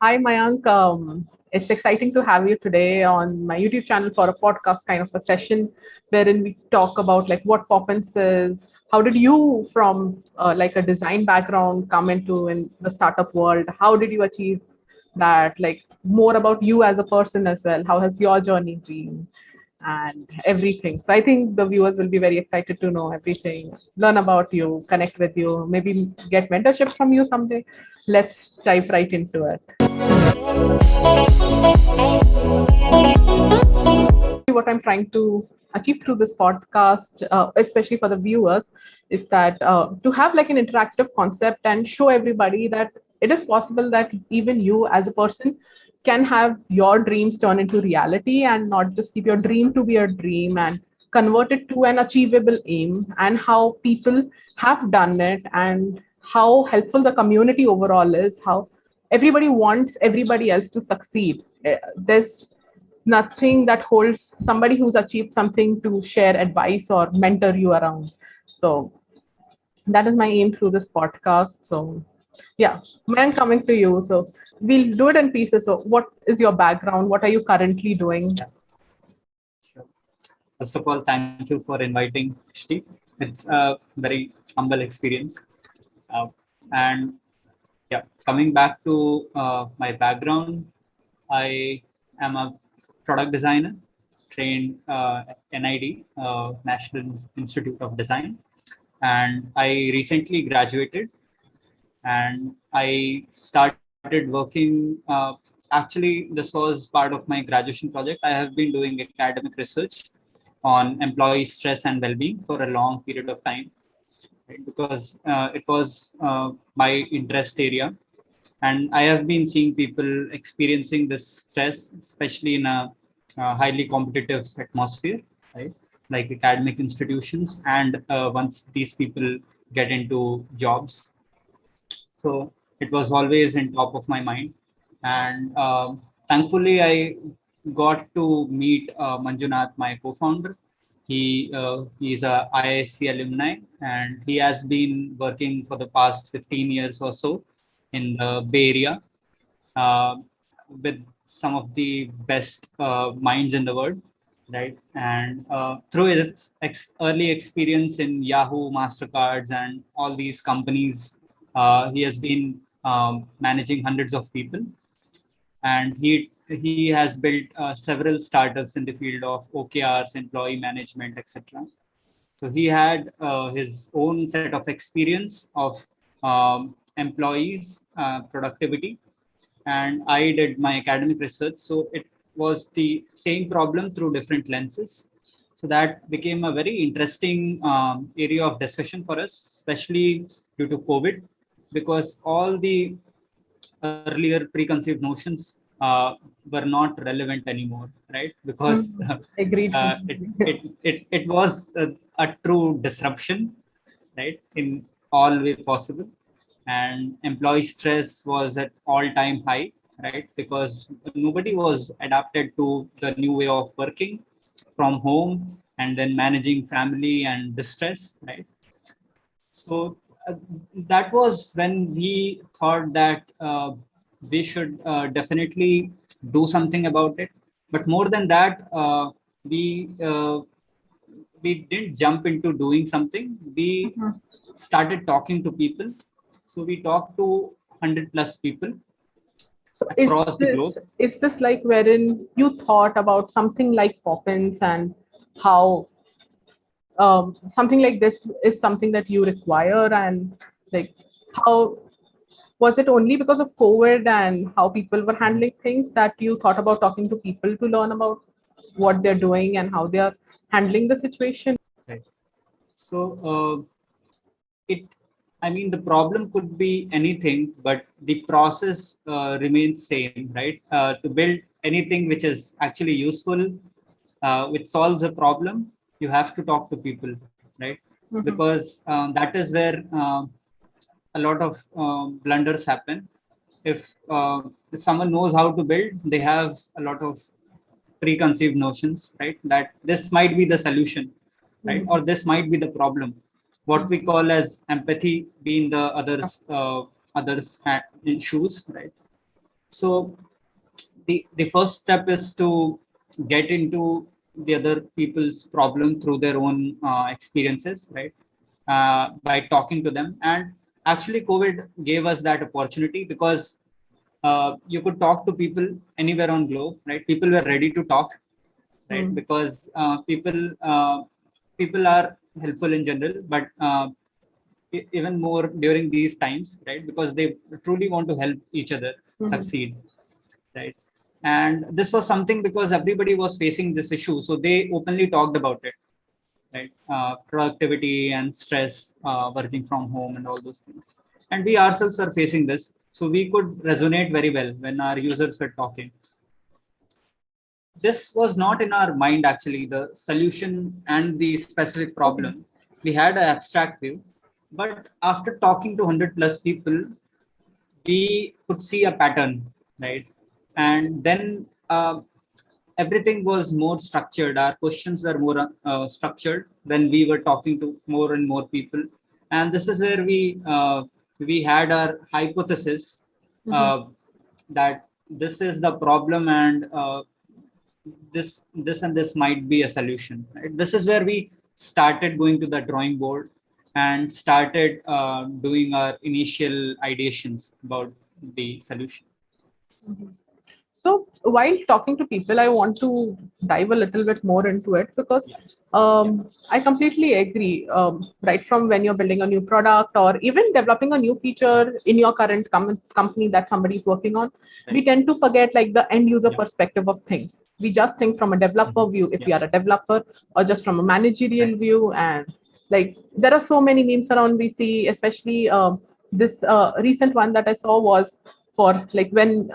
Hi, Mayank. It's exciting to have you today on my YouTube channel for a podcast kind of a session wherein we talk about like what Poppins is. How did you, from like a design background, come into in the startup world? How did you achieve that? Like more about you as a person as well. How has your journey been? And everything. So I think the viewers will be very excited to know everything, learn about you, connect with you, maybe get mentorship from you someday. Let's dive right into it. What I'm trying to achieve through this podcast, especially for the viewers, is that to have like an interactive concept and show everybody that it is possible that even you as a person can have your dreams turn into reality and not just keep your dream to be a dream and convert it to an achievable aim, and how people have done it and how helpful the community overall is, how everybody wants everybody else to succeed. There's nothing that holds somebody who's achieved something to share advice or mentor you around. So that is my aim through this podcast. So yeah, man, coming to you. So we'll do it in pieces. So what is your background? What are you currently doing? Yeah, sure. First of all, thank you for inviting Shri. It's a very humble experience. Uh, and yeah, coming back to my background, I am a product designer trained NID, National Institute of Design, and I recently graduated and I started working. Actually, this was part of my graduation project. I have been doing academic research on employee stress and well-being for a long period of time, right? Because it was my interest area, and I have been seeing people experiencing this stress, especially in a highly competitive atmosphere, right? Like academic institutions, and once these people get into jobs, so it was always in top of my mind. And thankfully I got to meet Manjunath, my co-founder. He's a IISc alumni, and he has been working for the past 15 years or so in the Bay Area, uh, with some of the best minds in the world, right? And through his early experience in Yahoo, Mastercards, and all these companies, he has been managing hundreds of people, and he has built several startups in the field of OKRs, employee management, etc. So he had his own set of experience of employees productivity, and I did my academic research. So it was the same problem through different lenses. So that became a very interesting area of discussion for us, especially due to COVID, because all the earlier preconceived notions were not relevant anymore, right? Because Agreed. it was a true disruption, right, in all way possible. And employee stress was at all-time high, right? Because nobody was adapted to the new way of working from home and then managing family and distress, right? So that was when we thought that we should definitely do something about it. But more than that, we uh, we didn't jump into doing something. We Mhm. started talking to people. So we talked to 100 plus people So across the globe. is this like wherein you thought about something like Poppins and how something like this is something that you require, and like how was it only because of COVID and how people were handling things that you thought about talking to people to learn about what they're doing and how they are handling the situation? Right. So it, I mean, the problem could be anything, but the process remains same, right? To build anything which is actually useful, which solves a problem, you have to talk to people, right? Mhm. Because that is where a lot of blunders happen. If someone knows how to build, they have a lot of preconceived notions, right? That this might be the solution, right? Or Mhm. this might be the problem. What we call as empathy being the others shoes, right? So the first step is to get into the other people's problem through their own experiences, right? By talking to them. And actually, COVID gave us that opportunity because you could talk to people anywhere on globe, right? People were ready to talk, right? Because people are helpful in general, but even more during these times, right? Because they truly want to help each other succeed, right? And this was something because everybody was facing this issue, so they openly talked about it, right? Productivity and stress, working from home, and all those things. And we ourselves are facing this, so we could resonate very well when our users were talking. This was not in our mind actually, the solution and the specific problem. We had an abstract view, but after talking to 100 plus people, we could see a pattern, right? And then everything was more structured. Our questions were more structured when we were talking to more and more people. And this is where we had our hypothesis that this is the problem, and this and this might be a solution, right? This is where we started going to the drawing board and started doing our initial ideations about the solution. So while talking to people, I want to dive a little bit more into it because I completely agree. Right from when you're building a new product or even developing a new feature in your current company that somebody's working on, we tend to forget like the end user perspective of things. We just think from a developer view if we are a developer, or just from a managerial view. And like there are so many memes around we see, especially this recent one that I saw was for like when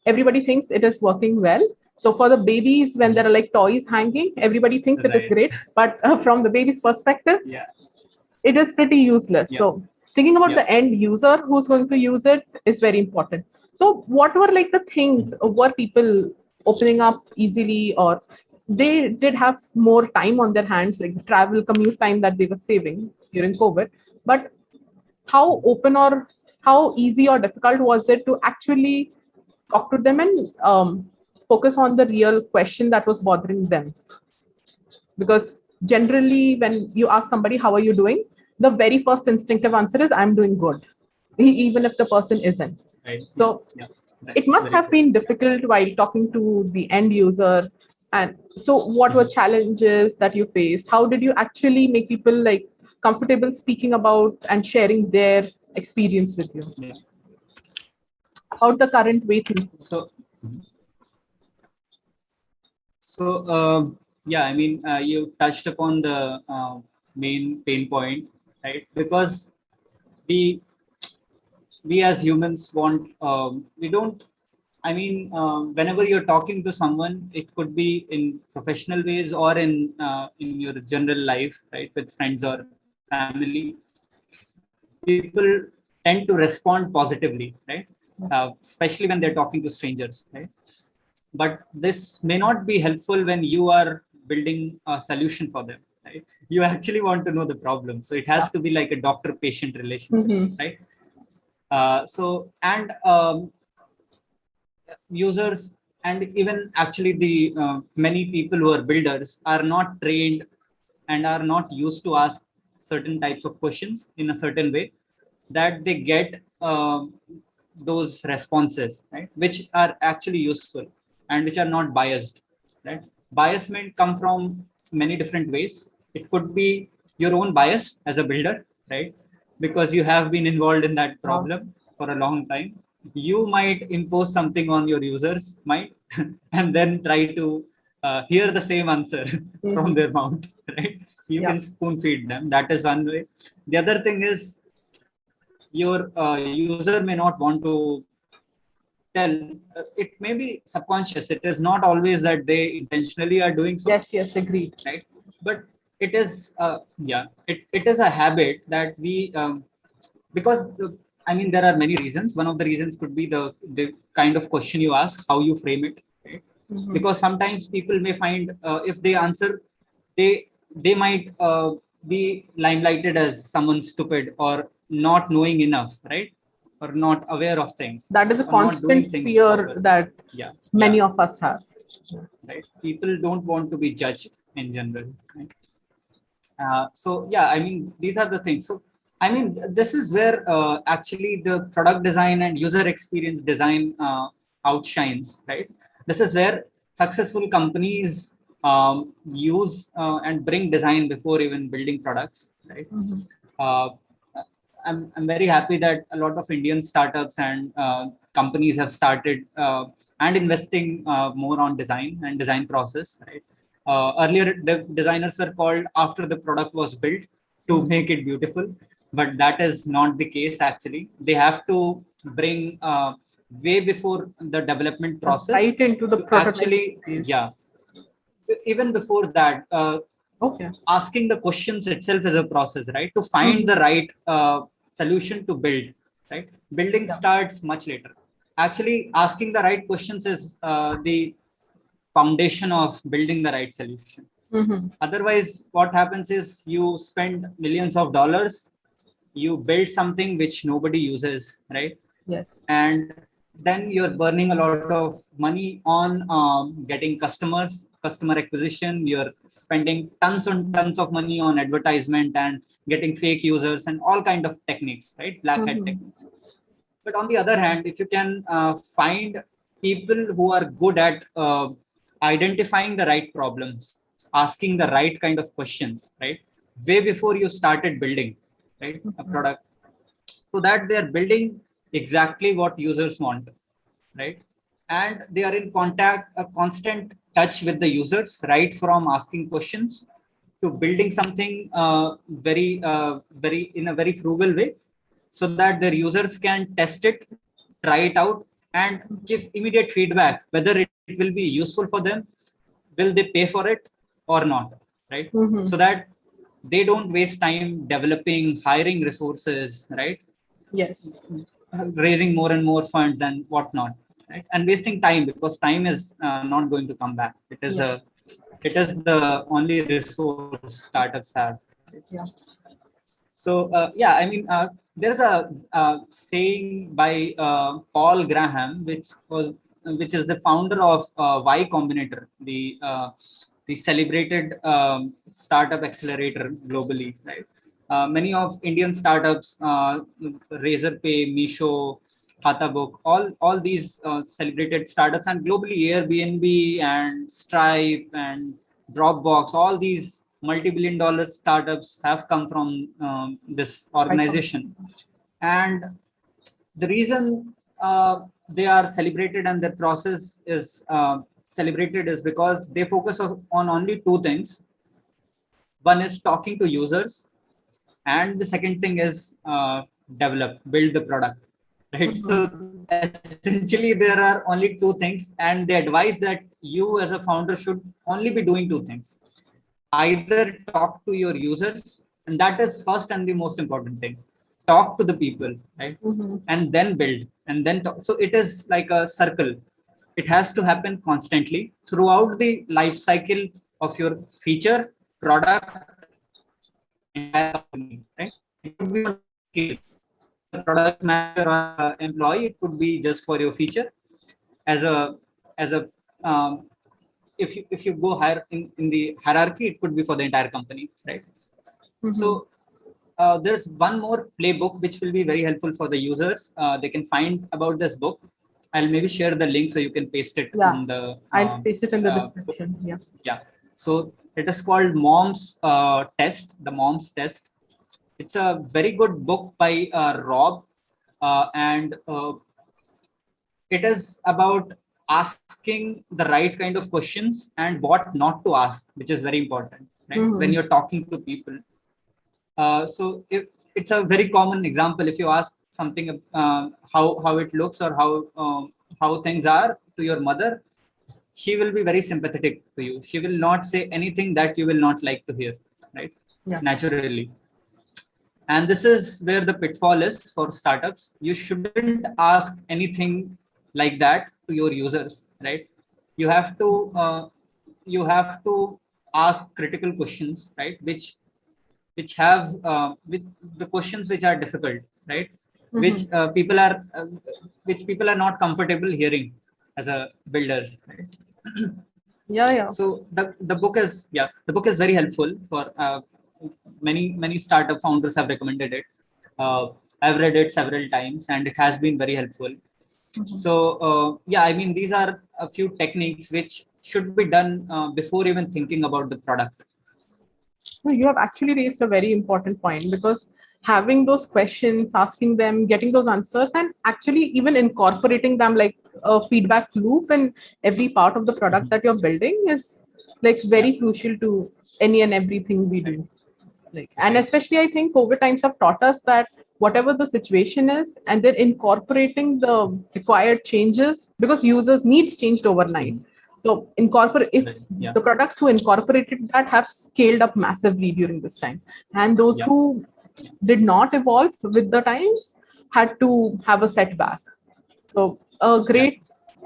everybody thinks it is working well. So for the babies, when there are like toys hanging, everybody thinks it is great. But from the baby's perspective, it is pretty useless. So thinking about the end user who's going to use it is very important. So what were like the things, were people opening up easily, or they did have more time on their hands, like the travel commute time that they were saving during COVID? But how open or how easy or difficult was it to actually talk to them and focus on the real question that was bothering them? Because generally when you ask somebody how are you doing, the very first instinctive answer is I'm doing good, even if the person isn't. So it must have been difficult while talking to the end user. And so what were challenges that you faced? How did you actually make people like comfortable speaking about and sharing their experience with you about the current way things? I mean, you touched upon the main pain point, right? Because we as humans want, we don't, I mean, whenever you're talking to someone, it could be in professional ways or in your general life, right, with friends or family. People tend to respond positively, right? Especially when they're talking to strangers, right? But this may not be helpful when you are building a solution for them, right? You actually want to know the problem, so it has to be like a doctor-patient relationship, right? Users and even actually the many people who are builders are not trained and are not used to ask certain types of questions in a certain way that they get those responses, right, which are actually useful and which are not biased, right? Bias may come from many different ways. It could be your own bias as a builder, right, because you have been involved in that problem for a long time. You might impose something on your users might and then try to hear the same answer from their mouth, right? So you can spoon feed them. That is one way. The other thing is your user may not want to tell. It may be subconscious. It is not always that they intentionally are doing so. Yes, agreed. Right, but it is it is a habit that we because I mean there are many reasons. One of the reasons could be the kind of question you ask, how you frame it, right? Because sometimes people may find if they answer, they might be limelighted as someone stupid or not knowing enough, right? or not aware of things, That is a or not doing constant things fear properly. that Yeah, many yeah, of us have. right. People don't want to be judged in general. Right? So yeah, I mean, these are the things. So I mean, this is where actually the product design and user experience design outshines, right? This is where successful companies use and bring design before even building products, right? Mm-hmm. Uh, I'm very happy that a lot of Indian startups and companies have started and investing more on design and design process, right? Earlier, the designers were called after the product was built to make it beautiful, but that is not the case actually. They have to bring way before the development process Right into the to prototype actually, phase. yeah, even before that, Okay. asking the questions itself is a process, right? To find Mm-hmm. the right solution to build, right? Building Yeah. starts much later. Actually, asking the right questions is the foundation of building the right solution. Mm-hmm. Otherwise, what happens is you spend millions of dollars, you build something which nobody uses, right? Yes. And then you're burning a lot of money on getting customers, customer acquisition. You're spending tons and tons of money on advertisement and getting fake users and all kind of techniques, right? Black hat Mm-hmm. techniques. But on the other hand, if you can find people who are good at identifying the right problems, asking the right kind of questions, right, way before you started building, right, a Mm-hmm. product, so that they are building exactly what users want, right? And they are in contact, a constant touch with the users, right? From asking questions to building something very in a very frugal way, so that their users can test it, try it out, and give immediate feedback whether it will be useful for them, will they pay for it or not, right? Mm-hmm. So that they don't waste time developing, hiring resources, right? Yes. Raising more and more funds and whatnot, right? And wasting time, because time is not going to come back. Yes. It is the only resource startups have. Yeah. So yeah, I mean, there's a saying by Paul Graham, which is the founder of Y Combinator, the celebrated startup accelerator globally, right? Many of Indian startups, Razorpay, Meesho, Khatabook, all these celebrated startups, and globally Airbnb and Stripe and Dropbox, all these multi-billion-dollar startups have come from this I come. organization. And the reason they are celebrated and their process is celebrated is because they focus on only two things. One is talking to users, and the second thing is build the product, right? Mm-hmm. So essentially there are only two things, and they advise that you as a founder should only be doing two things: either talk to your users, and that is first and the most important thing, talk to the people, right? Mm-hmm. And then build, and then talk. So it is like a circle. It has to happen constantly throughout the life cycle of your feature, product, and the entire company, right? It could be on scales. As a product manager or employee, it could be just for your feature. As a um, if you go higher in the hierarchy, it could be for the entire company, right? Mm-hmm. So there's one more playbook which will be very helpful for the users. They can find about this book. I'll maybe share the link so you can paste it Yeah. on the I'll paste it in the book. description. Yeah. Yeah. So it is called Mom's Test, the Mom's Test. It's a very good book by Rob, and it is about asking the right kind of questions and what not to ask, which is very important, right? When Mm-hmm. you're talking to people. So if it's a very common example, if you ask something, how it looks or how things are to your mother, she will be very sympathetic to you. She will not say anything that you will not like to hear, right? Yeah. Naturally. And this is where the pitfall is for startups. You shouldn't ask anything like that to your users, right? You have to ask critical questions, right? Which have with the questions which are difficult, right? which people are not comfortable hearing as a builders, right? Yeah. So the book is very helpful for many startup founders have recommended it. uh, I've read it several times and it has been very helpful. So I mean, these are a few techniques which should be done before even thinking about the product. No, you have actually raised a very important point, because having those questions, asking them, getting those answers, and actually even incorporating them like a feedback loop in every part of the product that you're building is like Yeah, very crucial to any and everything we right, do. Like, and right. especially I think COVID times have taught us that whatever the situation is, and then incorporating the required changes, because users needs changed overnight. Mhm. So incorporate, if Right. Yeah, the products who incorporated that have scaled up massively during this time, and those yeah, who yeah. did not evolve with the times had to have a setback. So a Yeah. great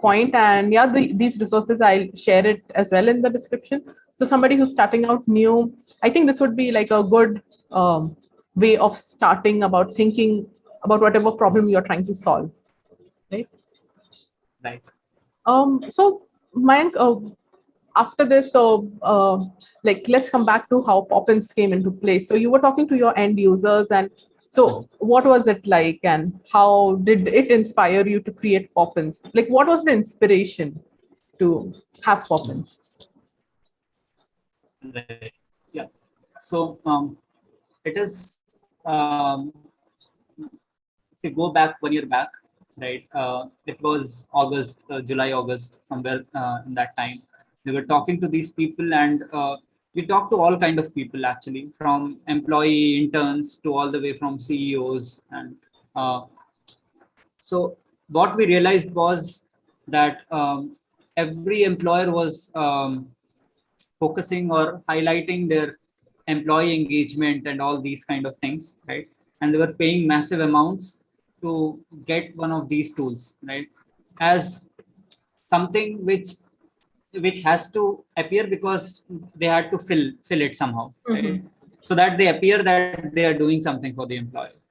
point, and yeah, these resources I'll share it as well in the description. So somebody who's starting out new, I think this would be like a good way of starting about thinking about whatever problem you're trying to solve, right? Right. So Mayank, after this, so like let's come back to how Poppins came into place. So you were talking to your end users, and Mhm. so what was it like, and how did it inspire you to create Poppins? Like, what was the inspiration to have Poppins? Right. Yeah. So it is if you go back 1 year back, right? It was August, July, August, somewhere in that time. We were talking to these people, and we talked to all kind of people actually, from employee interns to all the way from CEOs. And uh, so what we realized was that every employer was focusing or highlighting their employee engagement and all these kind of things, right? And they were paying massive amounts to get one of these tools, right? As something which has to appear because they had to fill it somehow, right? Mm-hmm. So that they appear that they are doing something for the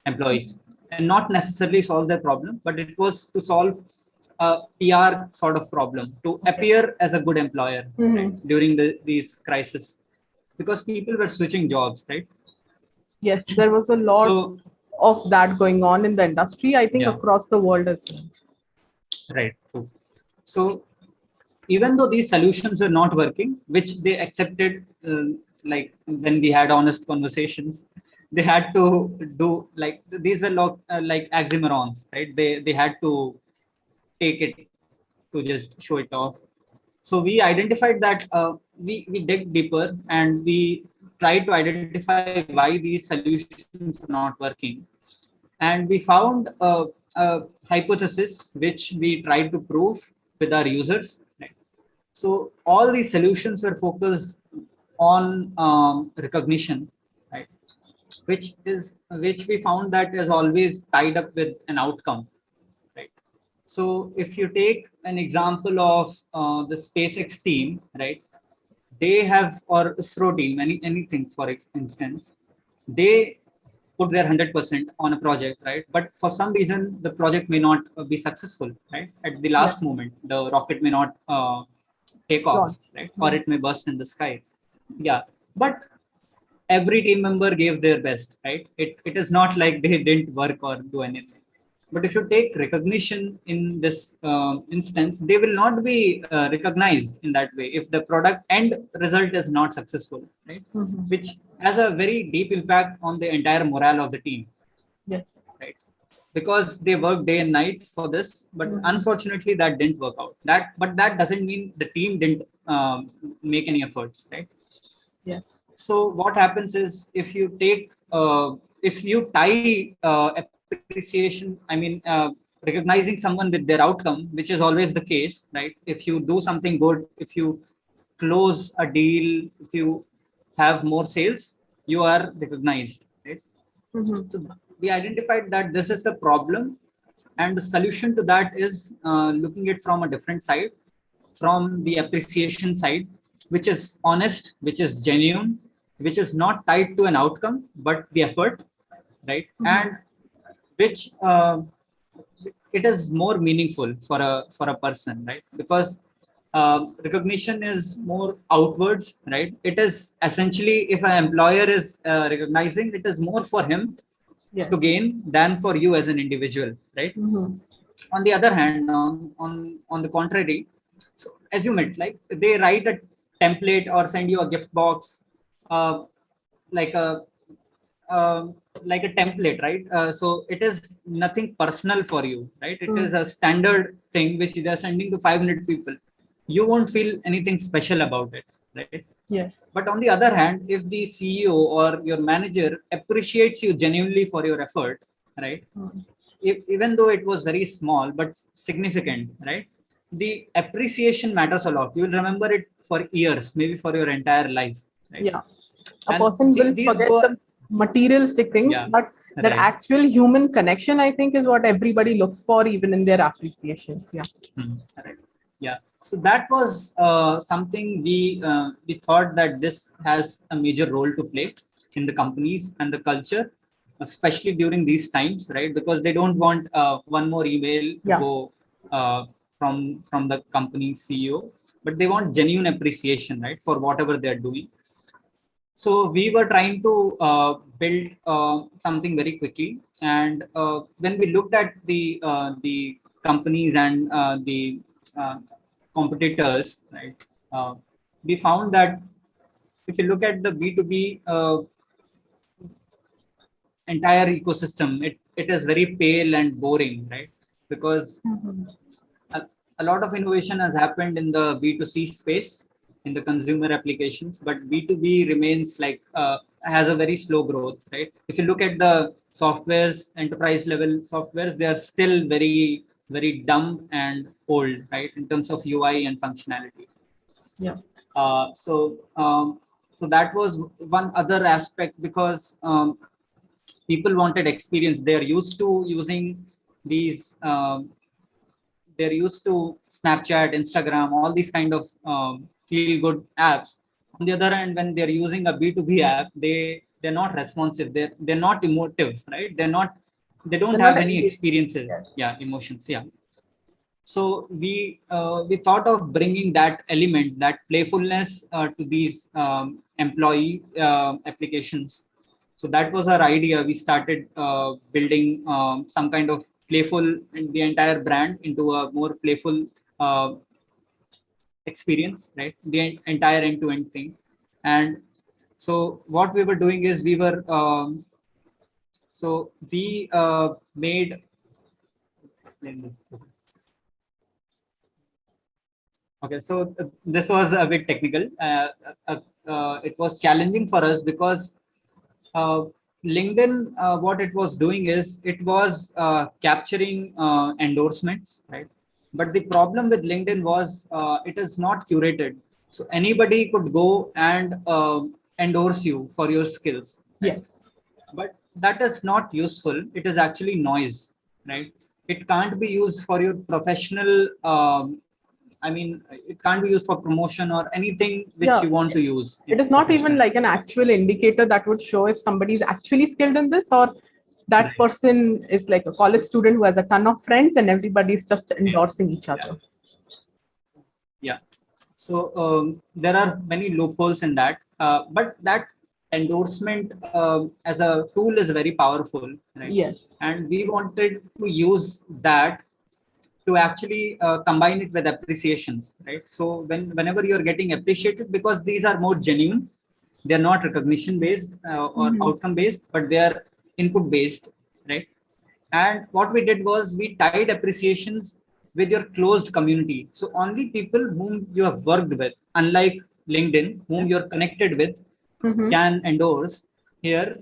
employees, and not necessarily solve their problem, but it was to solve a PR sort of problem, to Okay. appear as a good employer, right? Mm-hmm. During these crisis, because people were switching jobs, right? Yes, there was a lot So of that going on in the industry, I think yeah, across the world as well. right, true. So even though these solutions were not working, which they accepted, like when we had honest conversations, they had to do, like these were like oxymorons, right? They had to take it to just show it off. So we identified that we dig deeper and we tried to identify why these solutions are not working, and we found a hypothesis which we tried to prove with our users. Right? So all these solutions were focused on recognition, right? Which we found that is always tied up with an outcome, right? So if you take an example of the SpaceX team, right? They have, or ISRO team, anything for instance, they put their 100% on a project, right? But for some reason, the project may not be successful, right? At the Yeah, last moment, the rocket may not take off, launch. right? Or Yeah. it may burst in the sky. Yeah, but every team member gave their best, right? It is not like they didn't work or do anything. But if you take recognition in this instance, they will not be recognized in that way if the product end result is not successful, right? Mm-hmm. Which has a very deep impact on the entire morale of the team, Yes. right? Because they work day and night for this, but Mm-hmm. unfortunately that didn't work out. But that doesn't mean the team didn't make any efforts, right? Yes. So what happens is, if you tie appreciation, I mean, recognizing someone with their outcome, which is always the case, right? If you do something good, if you close a deal, if you have more sales, you are recognized, right? Mm-hmm. So we identified that this is the problem, and the solution to that is looking at from a different side, from the appreciation side, which is honest, which is genuine, which is not tied to an outcome but the effort, right? Mm-hmm. And which it is more meaningful for a person, right? Because recognition is more outwards, right? It is essentially, if an employer is recognizing, it is more for him Yes. to gain than for you as an individual, right? On the other hand, on the contrary, so as you met, like they write a template or send you a gift box, uh, like a uh, like a template, right? So it is nothing personal for you, right? It is a standard thing which they are sending to 500 people. You won't feel anything special about it, right? Yes. But on the other hand, if the CEO or your manager appreciates you genuinely for your effort, right? If, even though it was very small but significant, right? The appreciation matters a lot. You will remember it for years, maybe for your entire life, right? Yeah. A And person will these forget go, the materialistic things, yeah, but that right. actual human connection, I think, is what everybody looks for, even in their appreciations. Yeah. Right. Yeah. So that was something we thought that this has a major role to play in the companies and the culture, especially during these times, right? Because they don't want one more email to Yeah. go from the company CEO, but they want genuine appreciation, right, for whatever they're doing. So we were trying to build something very quickly, and when we looked at the companies and the uh, competitors, right, we found that if you look at the B2B entire ecosystem, it is very pale and boring, right? Because a, a lot of innovation has happened in the B2C space, in the consumer applications, but B2B remains like has a very slow growth, right? If you look at the softwares, enterprise level softwares, they are still very, very dumb and old, right, in terms of UI and functionality. Yeah. Uh, so, um, so that was one other aspect, because people wanted experience. They're used to using these. They're used to Snapchat, Instagram, all these kind of feel good apps. On the other hand, when they're using a B2B app, they're not responsive. They're not emotive, right? They don't They're have not any engaged. experiences. Yes. Yeah, emotions. Yeah. So we thought of bringing that element, that playfulness, to these employee applications. So that was our idea. We started building some kind of playful, and the entire brand into a more playful uh, experience, right? The entire end-to-end thing. And so what we were doing is we made, explain this. Okay, so this was a bit technical. It was challenging for us because uh, LinkedIn, what it was doing is it was capturing endorsements, right? But the problem with LinkedIn was it is not curated. So anybody could go and endorse you for your skills, right? Yes. But that is not useful. It is actually noise, right? It can't be used for your professional. I mean, it can't be used for promotion or anything which Yeah. you want to use It is not even professionally. like an actual indicator that would show if somebody is actually skilled in this, or that Right. person is like a college student who has a ton of friends and everybody is just endorsing each Yeah. other. Yeah. So there are many loopholes in that, but that endorsement as a tool is very powerful, right? Yes. And we wanted to use that to actually combine it with appreciations, right? So whenever you're getting appreciated, because these are more genuine, they're not recognition based or outcome based, but they are input based, right? And what we did was we tied appreciations with your closed community. So only people whom you have worked with, unlike LinkedIn, whom you're connected with, can endorse. Here,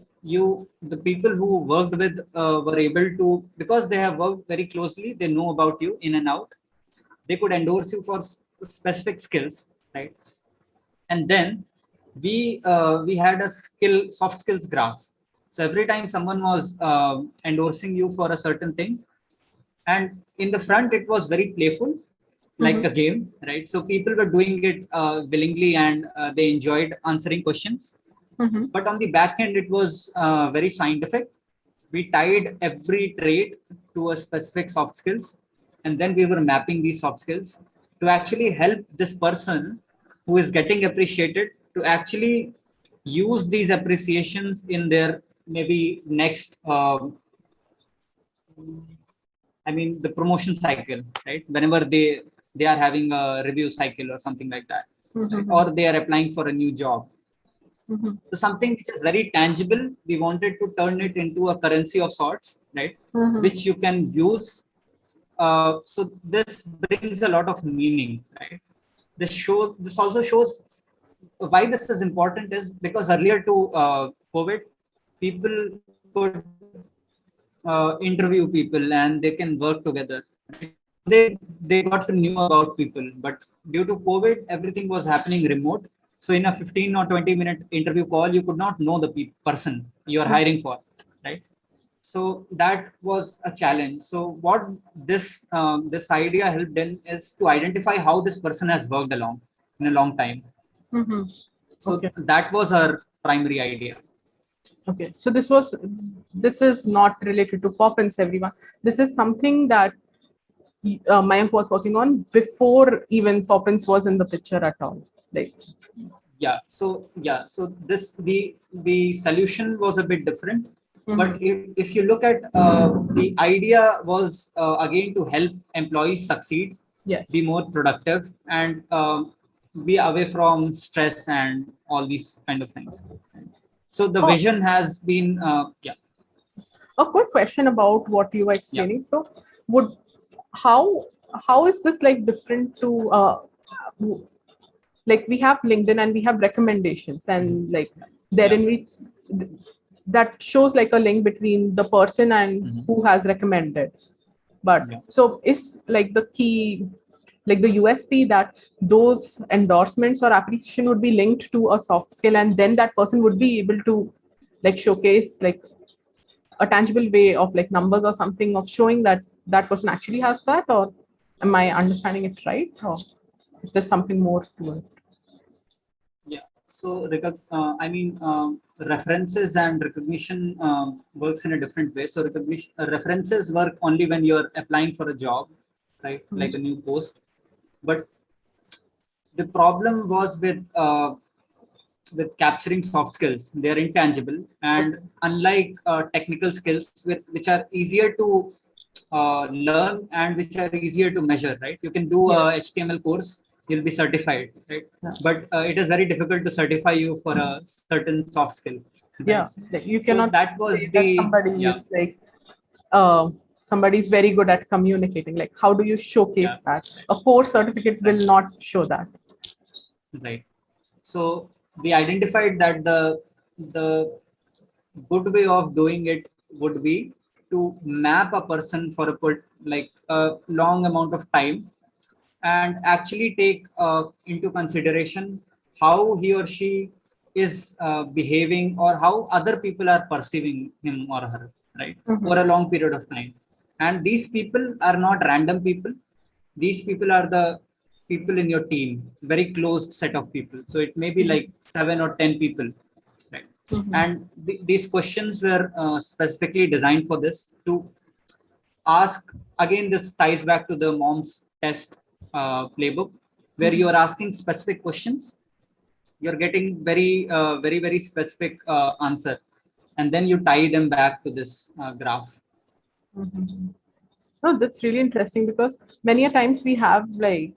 the people who worked with were able to, because they have worked very closely, they know about you in and out. They could endorse you for specific skills, right? And then we had a soft skills graph. So every time someone was endorsing you for a certain thing, and in the front it was very playful, like a game, right? So people were doing it willingly, and they enjoyed answering questions. But on the back end, it was very scientific. we tied every trait to a specific soft skills, and then we were mapping these soft skills to actually help this person who is getting appreciated to actually use these appreciations in their maybe next I mean the promotion cycle, right? Whenever they are having a review cycle or something like that, right? Or they are applying for a new job. So something which is very tangible, we wanted to turn it into a currency of sorts, right? Which you can use. So this brings a lot of meaning, right? This also shows why this is important is because earlier to COVID, people could interview people and they can work together. Right? They got to know about people, but due to COVID, everything was happening remote. So in a 15 or 20-minute interview call, you could not know the person you are hiring for, right? So that was a challenge. So what this idea helped in is to identify how this person has worked along in a long time. So that was our primary idea. Okay, so this is not related to Poppins, everyone. This is something that Mayank was working on before even Poppins was in the picture at all. Like, so this the solution was a bit different, but if you look at the idea was again to help employees succeed, be more productive, and be away from stress and all these kind of things. So the vision has been A quick question about what you were explaining. So how is this like different to like we have LinkedIn and we have recommendations, and like therein we that shows like a link between the person and who has recommended. But so is like the key, like the USP, that those endorsements or appreciation would be linked to a soft skill, and then that person would be able to like showcase like a tangible way of like numbers or something of showing that that person actually has that, or am I understanding it right, or is there something more to it? So I mean references and recognition works in a different way. So recognition references work only when you're applying for a job, right? Like a new post. But the problem was with capturing soft skills. They are intangible, and unlike technical skills, which are easier to learn and which are easier to measure, right? You can do a HTML course, you'll be certified, right? But it is very difficult to certify you for a certain soft skill. Right? Like you cannot. So that was that somebody is like somebody is very good at communicating. Like how do you showcase that? A course certificate will not show that. Right. So we identified that the good way of doing it would be to map a person for a long amount of time and actually take into consideration how he or she is behaving or how other people are perceiving him or her, right? For a long period of time. And these people are not random people. These people are the people in your team, very closed set of people. So it may be like 7 or 10 people, right? And these questions were specifically designed for this to ask. Again, this ties back to the mom's test playbook, where you are asking specific questions, you're getting very specific answer, and then you tie them back to this graph. No, that's really interesting, because many a times we have like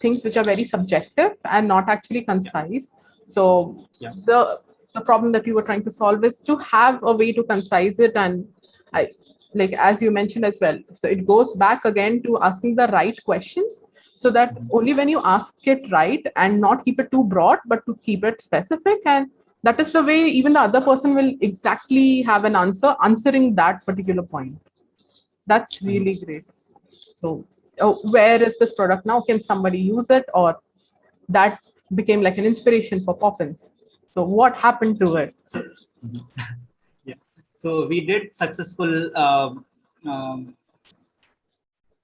things which are very subjective and not actually concise. So the problem that you were trying to solve is to have a way to concise it, and I like as you mentioned as well. So it goes back again to asking the right questions, so that only when you ask it right and not keep it too broad, but to keep it specific, and that is the way even the other person will exactly have an answer answering that particular point. That's really great. So, where is this product now? Can somebody use it? Or that became like an inspiration for Poppins. So, what happened to it? So we did successful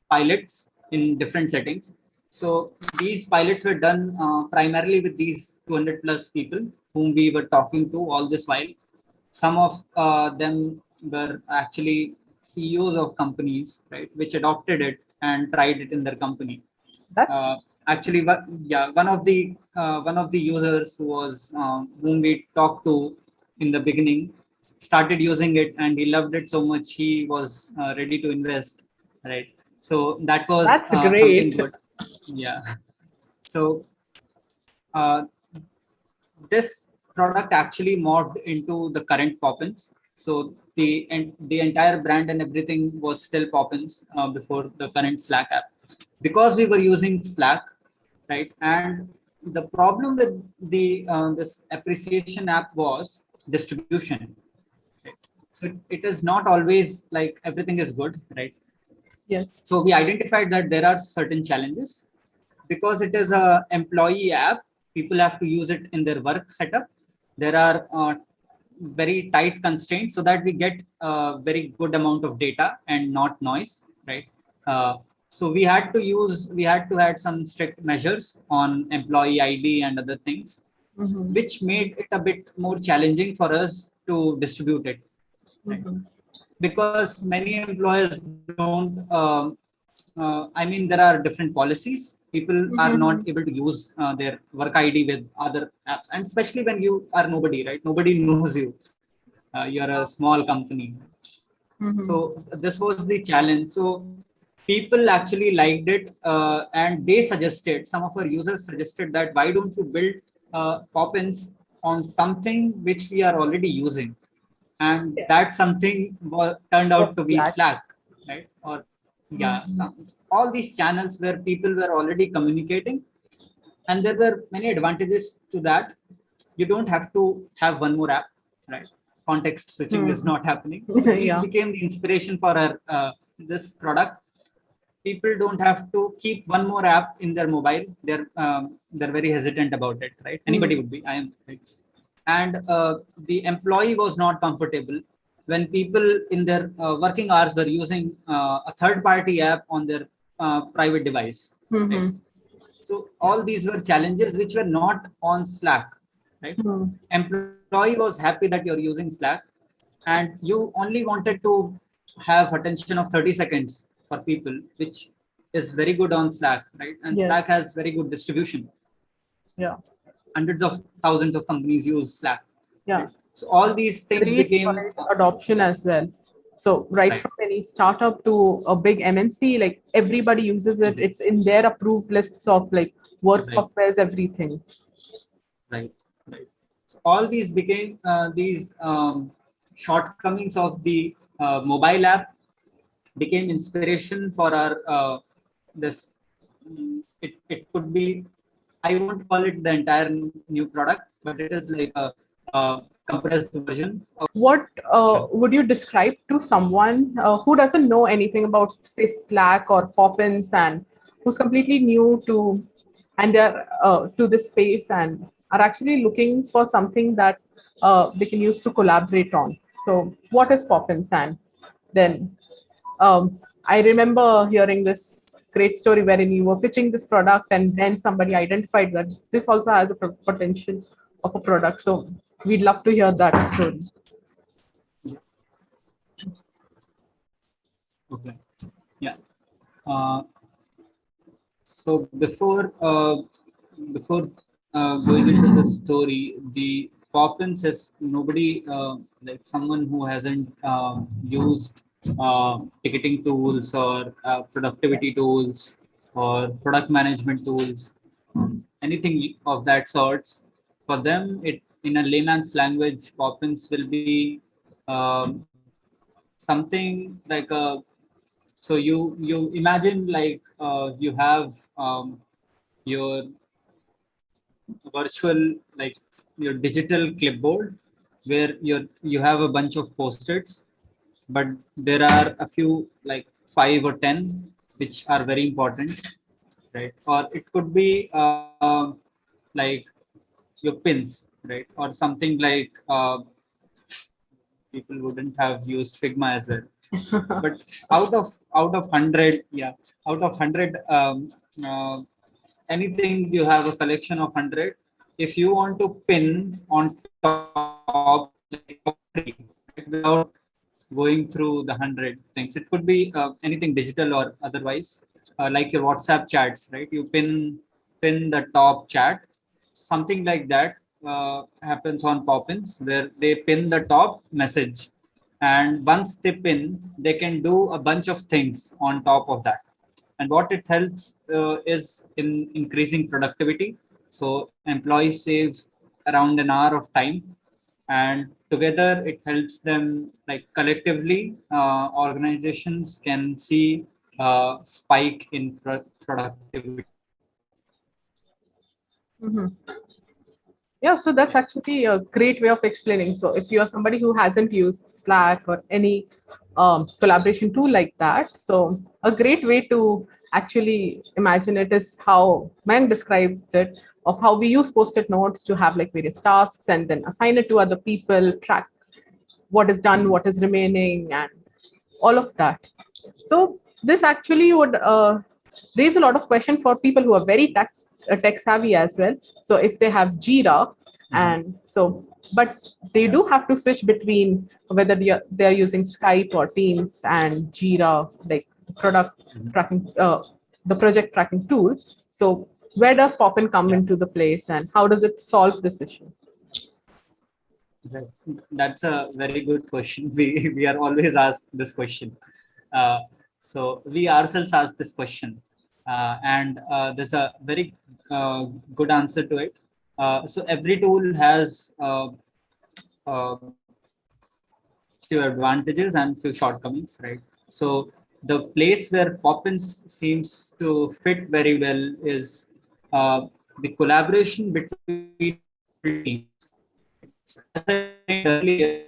pilots in different settings. So these pilots were done primarily with these 200 plus people whom we were talking to all this while. Some of them were actually CEOs of companies, right, which adopted it and tried it in their company. That's Uh, Actually, yeah, one of the users who was whom we talked to in the beginning started using it, and he loved it so much he was ready to invest, right? So that was that's something great. good. Yeah. So uh, this product actually morphed into the current Poppins. So the entire brand and everything was still Poppins before the current Slack app, because we were using Slack, right? And the problem with the this appreciation app was distribution. Right? So it is not always like everything is good, right? Yes. So we identified that there are certain challenges because it is a employee app. People have to use it in their work setup. There are very tight constraints so that we get a very good amount of data and not noise, right? So we had to add some strict measures on employee ID and other things, Mm-hmm. which made it a bit more challenging for us to distribute it, right? Mm-hmm. Because many employers don't I mean, there are different policies. People are not Mm-hmm. able to use their work ID with other apps, and especially when you are nobody, right? Nobody knows you. You're a small company. So Mm-hmm. this was the challenge. So people actually liked it, and they suggested, some of our users suggested that why don't you build Poppins on something which we are already using, and Yeah. that something turned Was out to be Slack. Slack, right? Or yeah, Mm-hmm. all these channels where people were already communicating, and there were many advantages to that. You don't have to have one more app, right? Context switching is Hmm. not happening. So these Yeah. became the inspiration for our this product. People don't have to keep one more app in their mobile. They're very hesitant about it, right? Anybody Mm. would be. I am. Right? And the employee was not comfortable when people in their working hours were using a third party app on their private device, right? Mm-hmm. So all these were challenges which were not on Slack, right? Hmm. Employee was happy that you're using Slack, and you only wanted to have attention of 30 seconds for people, which is very good on Slack, right? And Yes. Slack has very good distribution. Yeah. Hundreds of thousands of companies use Slack, Yeah. right? So all these things Great for became its adoption as well. So right right. from any startup to a big MNC, like everybody uses it. Mhm. It's in their approved lists of like work Right, softwares, everything. right, right. So all these became these shortcomings of the mobile app became inspiration for our this. It could be, I won't call it the entire new product, but it is like a compressed version of. What Sure. would you describe to someone who doesn't know anything about, say, Slack or Poppins, and who's completely new to, and they're to this space and are actually looking for something that they can use to collaborate on? So, what is Poppins? And then I remember hearing this great story wherein you were pitching this product, and then somebody identified that this also has a potential of a product. So, we'd love to hear that story. Okay. Yeah. Uh, so before going into the story, the Poppins, if nobody like someone who hasn't used ticketing tools or productivity tools or product management tools, anything of that sorts, for them, it in a layman's language, Poppins will be um, something like a. So you imagine like you have your virtual, like your digital clipboard, where you have a bunch of post-its, but there are a few like 5 or 10 which are very important, right? Or it could be like your pins, right? Or something like people wouldn't have used Figma as well. But out of 100, yeah, out of 100, anything you have a collection of 100. If you want to pin on top like top three, right, without going through the 100 things. It could be anything digital or otherwise, like your WhatsApp chats, right? You pin the top chat, something like that happens on Poppins, where they pin the top message, and once they pin, they can do a bunch of things on top of that. And what it helps is in increasing productivity. So employees save around an hour of time, and together it helps them, like collectively, organizations can see spike in productivity. Mhm. Yeah, so that's actually a great way of explaining. So if you are somebody who hasn't used Slack or any collaboration tool like that, so a great way to actually imagine it is how Mayank described it, of how we use post-it notes to have like various tasks and then assign it to other people, track what is done, what is remaining, and all of that. So this actually would raise a lot of question for people who are very tech savvy as well. So if they have Jira, and so, but they do have to switch between whether they are using Skype or Teams and Jira, like the product tracking, the project tracking tool. So where does Poppin come Yeah. into the place, and how does it solve this issue? Right. That's a very good question. We are always asked this question. Uh, so we ourselves ask this question, and there's a very good answer to it. So every tool has few advantages and few shortcomings, right? So the place where Poppins seems to fit very well is the collaboration between teams. So as I explained earlier,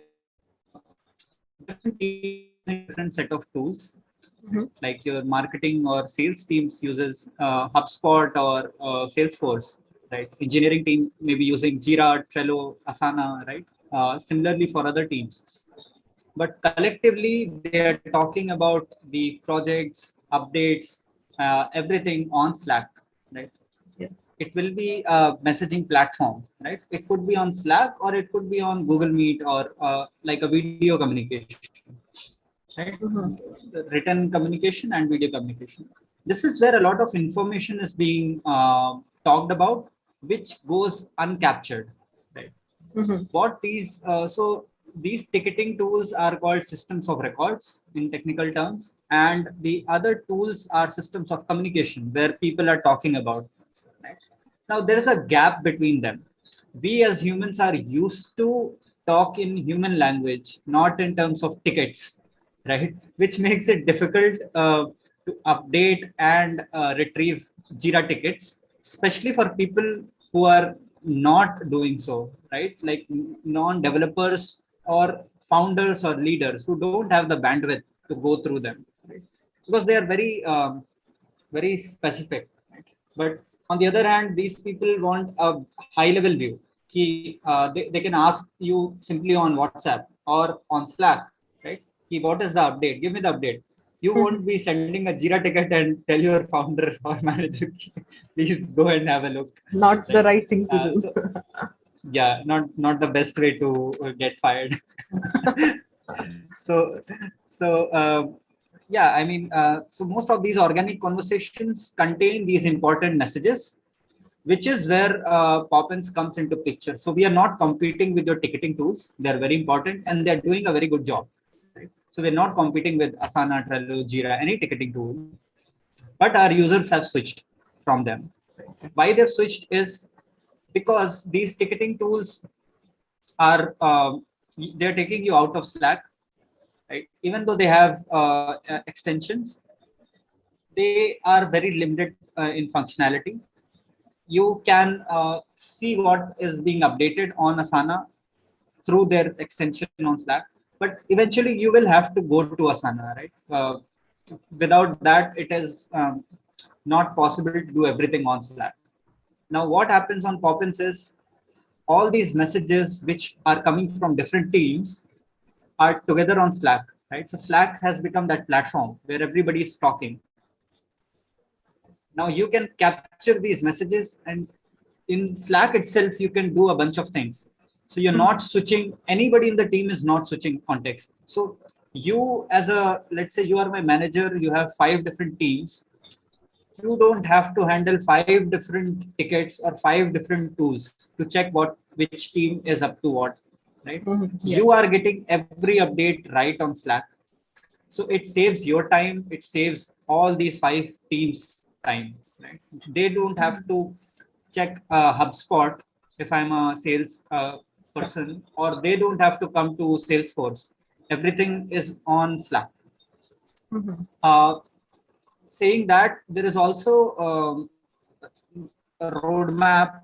different teams using different set of tools. Mhm. Like your marketing or sales teams uses HubSpot or Salesforce, right? Engineering team may be using Jira, Trello, Asana, right? Similarly for other teams. But collectively, they are talking about the projects, updates, everything on Slack, right? Yes. It will be a messaging platform, right? It could be on Slack or it could be on Google Meet or like a video communication, right? Mhm. Written communication and video communication. This is where a lot of information is being talked about, which goes uncaptured, right? Mhm. What these so these ticketing tools are called systems of records in technical terms, and the other tools are systems of communication where people are talking about things, right? Now there is a gap between them. We as humans are used to talk in human language, not in terms of tickets, right? Which makes it difficult to update and retrieve Jira tickets, especially for people who are not doing so, right? Like non-developers or founders or leaders who don't have the bandwidth to go through them, right? Because they are very specific, right? But on the other hand, these people want a high-level view. They can ask you simply on WhatsApp or on Slack, right? What is the update? Give me the update. You won't be sending a Jira ticket and tell your founder or manager, please go and have a look, Not the right? right thing to do. So yeah, not the best way to get fired. so so yeah, I mean, so most of these organic conversations contain these important messages, which is where Poppins comes into picture. So we are not competing with your ticketing tools. They are very important and they're doing a very good job, right? So we're not competing with Asana, Trello, Jira, any ticketing tool, but our users have switched from them. Why they've switched is because these ticketing tools are they're taking you out of Slack, right? Even though they have extensions, they are very limited in functionality. You can see what is being updated on Asana through their extension on Slack, but eventually you will have to go to Asana, right? Without that, it is not possible to do everything on Slack. Now, what happens on Poppins is all these messages which are coming from different teams are together on Slack, right? So Slack has become that platform where everybody is talking. Now you can capture these messages, and in Slack itself, you can do a bunch of things. So you're not switching, anybody in the team is not switching context. So you as a, let's say you are my manager, you have 5 different teams. You don't have to handle 5 different tickets or 5 different tools to check which team is up to what, right? Yes. You are getting every update right on Slack. So it saves your time, it saves all these 5 teams time, right? They don't have to check HubSpot if I'm a sales person, or they don't have to come to Salesforce. Everything is on Slack. Uh, Saying that, there is also a roadmap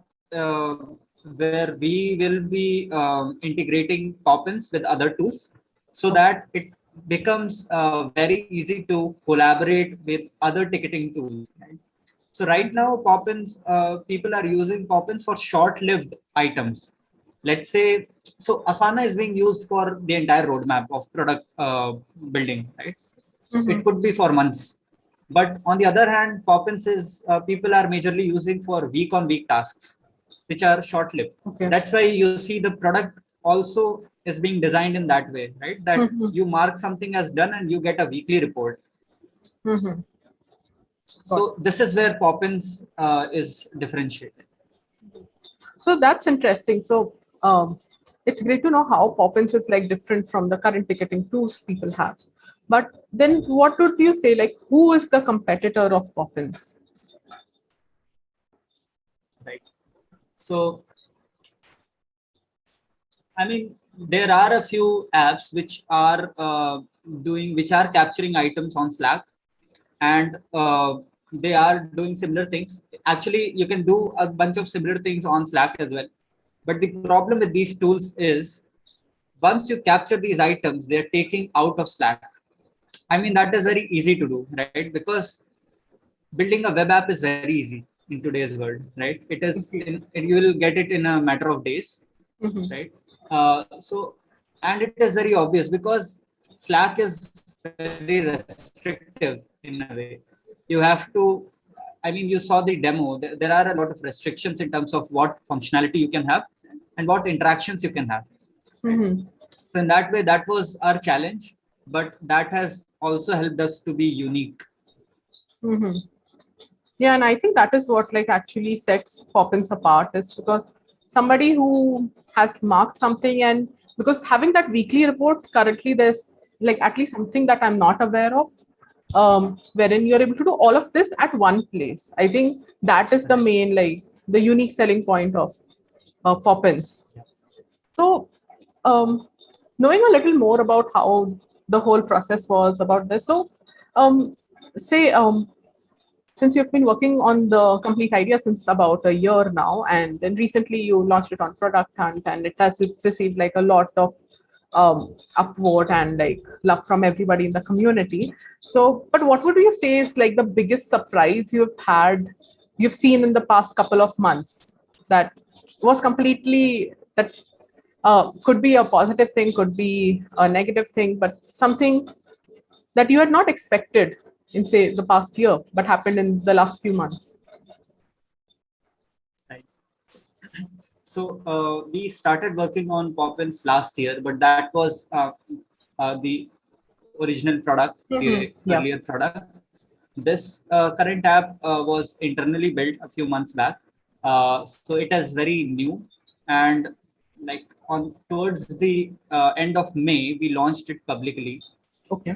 where we will be integrating Poppins with other tools so that it becomes very easy to collaborate with other ticketing tools. Right? So right now, Poppins, people are using Poppins for short-lived items. Let's say, so Asana is being used for the entire roadmap of product building, right? So it could be for months. But on the other hand, Poppins is people are majorly using for week-on-week tasks, which are short-lived. Okay. That's why you see the product also is being designed in that way, right? That you mark something as done and you get a weekly report. So this is where Poppins is differentiated. So that's interesting. So it's great to know how Poppins is like different from the current ticketing tools people have. But then what would you say, like, who is the competitor of Poppins? Right. So, I mean, there are a few apps which are which are capturing items on Slack, and they are doing similar things. Actually, you can do a bunch of similar things on Slack as well. But the problem with these tools is once you capture these items, they're taking out of Slack. I mean, that is very easy to do, right? Because building a web app is very easy in today's world, right? It is, you will get it in a matter of days, right? So, and it is very obvious because Slack is very restrictive in a way. You have to, I mean, you saw the demo. There are a lot of restrictions in terms of what functionality you can have and what interactions you can have. Right? So in that way, that was our challenge, but that has also helped us to be unique. Yeah, and I think that is what like actually sets Poppins apart, is because somebody who has marked something, and because having that weekly report currently, there's like at least something that I'm not aware of, wherein you're able to do all of this at one place. I think that is the main, like, the unique selling point of Poppins. So, knowing a little more about how the whole process was about this, so say since you've been working on the complete idea since about a year now, and then recently you launched it on Product Hunt, and it has received like a lot of upvote and like love from everybody in the community. So, but what would you say is like the biggest surprise you've seen in the past couple of months that was completely that could be a positive thing, could be a negative thing, but something that you had not expected in, say, the past year, but happened in the last few months? Right. So we started working on Poppins last year, but that was the original product, the earlier product. This current app was internally built a few months back. So it is very new, and like on towards the end of May, we launched it publicly. Okay.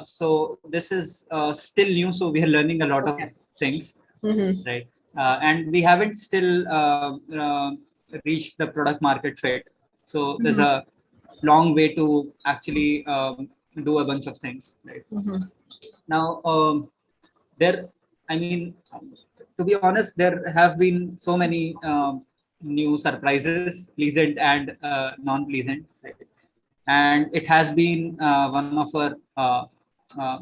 So this is still new, so we are learning a lot of things, right? And we haven't still reached the product market fit. So there's a long way to actually do a bunch of things, right? Now, I mean, to be honest, there have been so many new surprises, pleasant and non-pleasant, right? And it has been one of our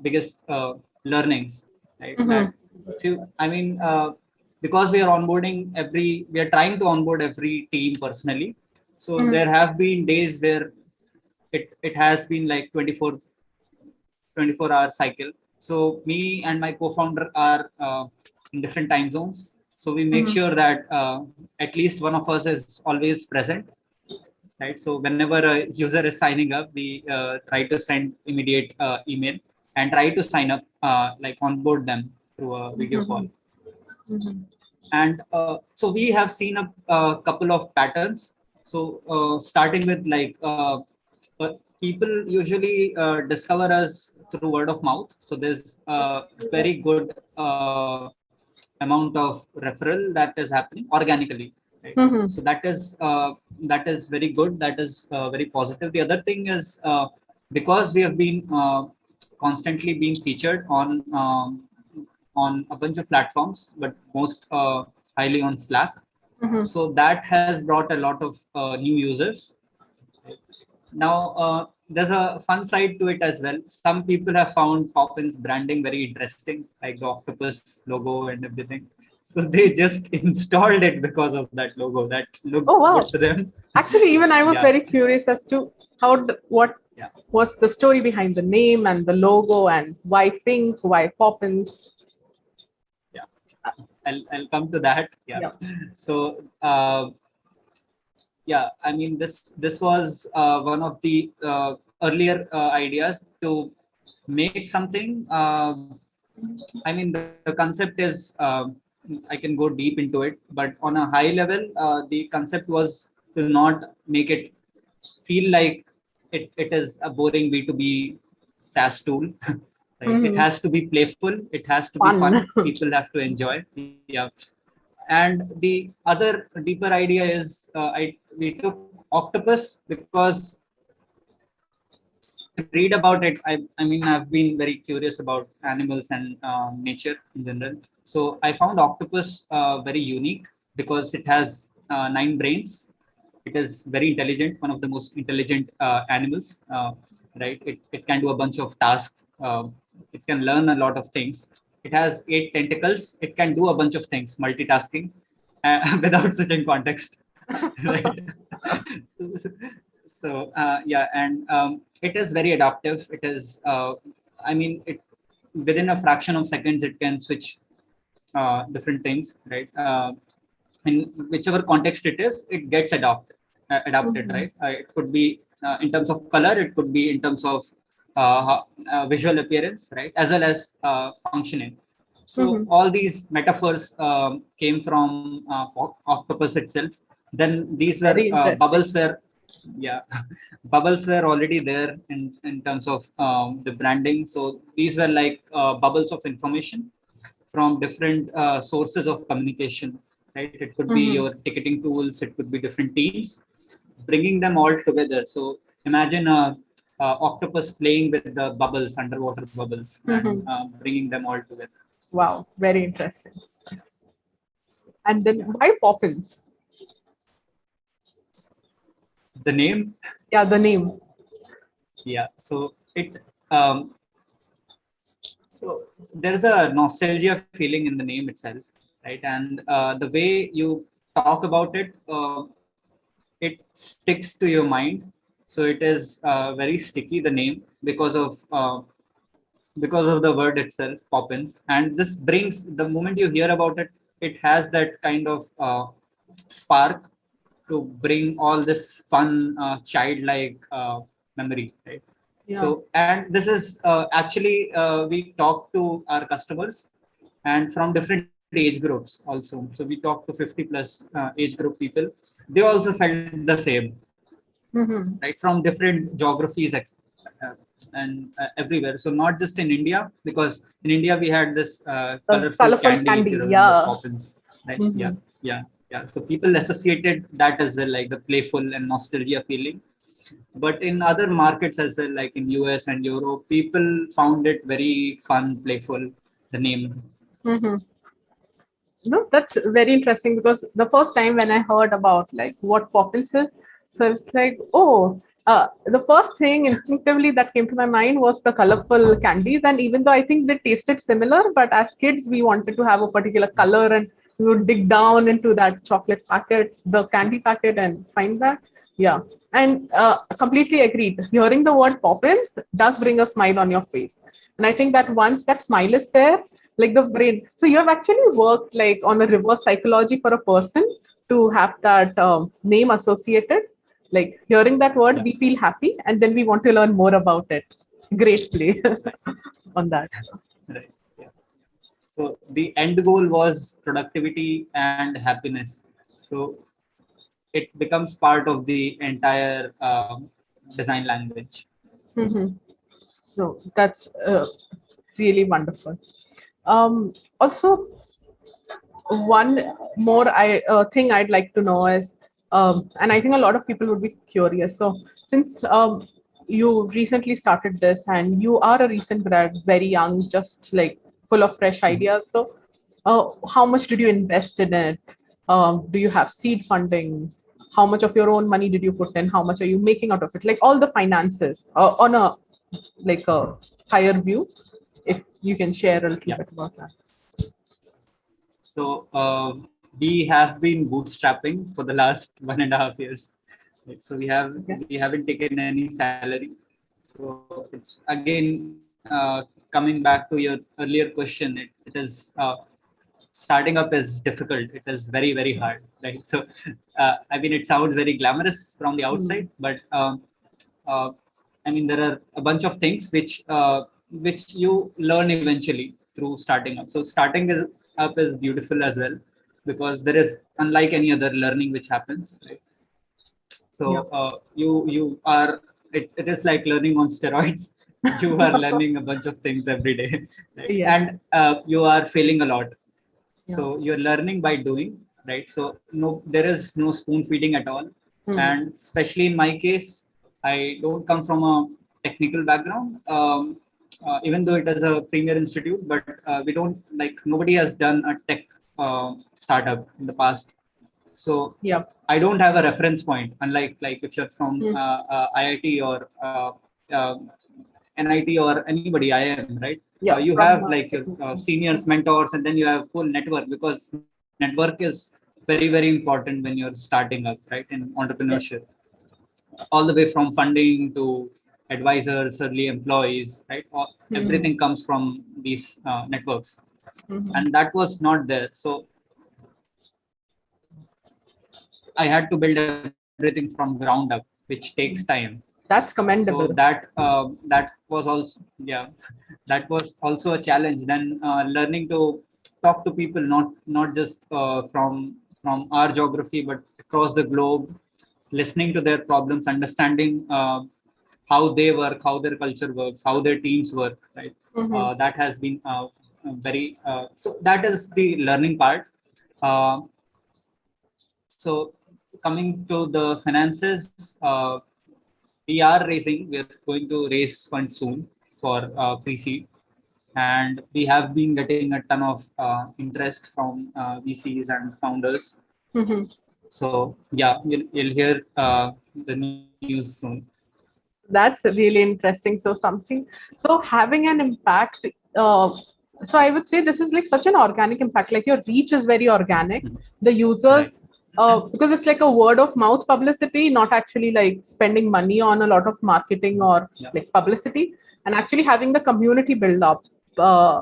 biggest learnings, right? That because we are we are trying to onboard every team personally. So there have been days where it has been like 24-hour cycle. So me and my co-founder are in different time zones. So we make sure that at least one of us is always present. right? So whenever a user is signing up, we try to send immediate email and try to sign up, like onboard them through a video call. And so we have seen a couple of patterns. So starting with like people usually discover us through word of mouth. So there's a very good amount of referral that is happening organically. Right? So that is very good. That is very positive. The other thing is because we have been constantly being featured on a bunch of platforms, but most highly on Slack. So that has brought a lot of new users. Now, there's a fun side to it as well. Some people have found Poppins branding very interesting, like the octopus logo and everything. So they just installed it because of that logo. That looked Oh, wow. good to them. Actually, even I was Yeah. very curious as to what was the story behind the name and the logo, and why pink, why Poppins. Yeah, I'll come to that. Yeah. So yeah, I mean this was one of the earlier ideas to make something. I mean the concept is I can go deep into it, but on a high level, the concept was to not make it feel like it is a boring B2B SaaS tool. Right? It has to be playful. It has to be fun. People have to enjoy. Yeah. And the other deeper idea is we took octopus because if you read about it, I mean I've been very curious about animals and nature in general. So I found octopus very unique because it has 9 brains. It is very intelligent, one of the most intelligent animals. Right? It can do a bunch of tasks. It can learn a lot of things. It has 8 tentacles. It can do a bunch of things, multitasking, without switching context. Right? So yeah, and it is very adaptive. It is, I mean, it within a fraction of seconds it can switch different things, right? In whichever context it is, it gets adapted, right? It could be in terms of color, it could be in terms of visual appearance, right, as well as functioning. So all these metaphors came from octopus itself. Then these were bubbles were, yeah, bubbles were already there in terms of the branding. So these were like bubbles of information from different sources of communication, right? It could be your ticketing tools, it could be different teams, bringing them all together. So imagine a octopus playing with the bubbles, underwater bubbles, and bringing them all together. Wow, very interesting. And then why Poppins? The name? Yeah, the name. Yeah, so so there's a nostalgia feeling in the name itself, right? And the way you talk about it, it sticks to your mind. So it is very sticky, the name, because of the word itself, Poppins. And this brings, the moment you hear about it, it has that kind of spark to bring all this fun, childlike memory, right? Yeah. So, and this is actually, we talk to our customers and from different age groups also. So we talk to 50 plus age group people. They also felt the same, right? From different geographies and everywhere. So not just in India, because in India we had this colorful candy, if you remember, Poppins, right? Yeah. So people associated that as well, like the playful and nostalgia feeling. But in other markets as well, like in US and Europe, people found it very fun, playful, the name. No, that's very interesting, because the first time when I heard about like what Poppins is, so it's like, oh, the first thing instinctively that came to my mind was the colorful candies. And even though I think they tasted similar, but as kids, we wanted to have a particular color, and we would dig down into that chocolate packet, the candy packet, and find that. Yeah. And completely agreed. Hearing the word Poppins does bring a smile on your face. And I think that once that smile is there, like the brain. So you have actually worked like on a reverse psychology for a person to have that name associated. Like hearing that word, Yeah. we feel happy, and then we want to learn more about it. Great play on that. Right. Yeah. So the end goal was productivity and happiness. So it becomes part of the entire design language. Hmm. So that's really wonderful. Also, one more thing I'd like to know is, and I think a lot of people would be curious. So, since you recently started this and you are a recent grad, very young, just like full of fresh Mhm. ideas. So, how much did you invest in it? Do you have seed funding? How much of your own money did you put in? How much are you making out of it? Like all the finances on a like a higher view, if you can share a little Yeah. bit about that. So we have been bootstrapping for the last 1.5 years. Right. So Okay. we haven't taken any salary. So it's again coming back to your earlier question. It is starting up is difficult. It is very hard, right? So I mean, it sounds very glamorous from the outside, Hmm. but uh, I mean, there are a bunch of things which you learn eventually through starting up. So starting up is beautiful as well, because there is, unlike any other learning which happens, right? So Yeah. you are, it is like learning on steroids. You are learning a bunch of things every day, right? Yes. And you are failing a lot. Yeah. So you're learning by doing, right? So no, there is no spoon feeding at all. Hmm. And especially in my case, I don't come from a technical background. Even though it is a premier institute, but we don't, like, nobody has done a tech startup in the past. So Yeah. I don't have a reference point, unlike, like, if you're from Hmm. IIT or uh, NIT or anybody, IIM, right? Yeah. You have From like your technical. seniors, mentors, and then you have full network, because network is very important when you're starting up, right, in entrepreneurship. Yes. All the way from funding to advisors, early employees, right? Hmm. Everything comes from these networks, Hmm. and that was not there. So I had to build everything from ground up, which takes time. That's So commendable. that was also, yeah, that was also a challenge. Then learning to talk to people, not just from our geography, but across the globe, listening to their problems, understanding how they work, how their culture works, how their teams work, right? Hmm. That has been very so that is the learning part. uh, so coming to the finances, we are raising. We are going to raise funds soon for pre-seed, and we have been getting a ton of interest from VCs and founders. Hmm. So yeah, you'll hear the news soon. That's really interesting. So something, so having an impact. So I would say this is like such an organic impact. Like your reach is very organic. Mhm. The Right. users, because it's like a word of mouth publicity, not actually like spending money on a lot of marketing or Yeah. like publicity, and actually having the community build up, uh,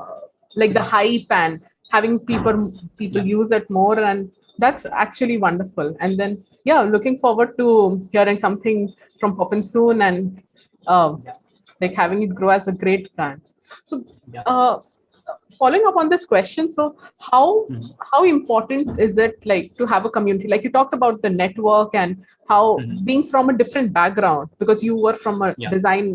like the hype and having people Yeah. use it more, and that's actually wonderful. And then yeah, looking forward to hearing something from Poppins soon, and uh, Yeah. like having it grow as a great brand. So, Yeah. uh, following up on this question, so Mhm. how important is it like to have a community? Like you talked about the network and how Mhm. being from a different background, because you were from a Yeah. design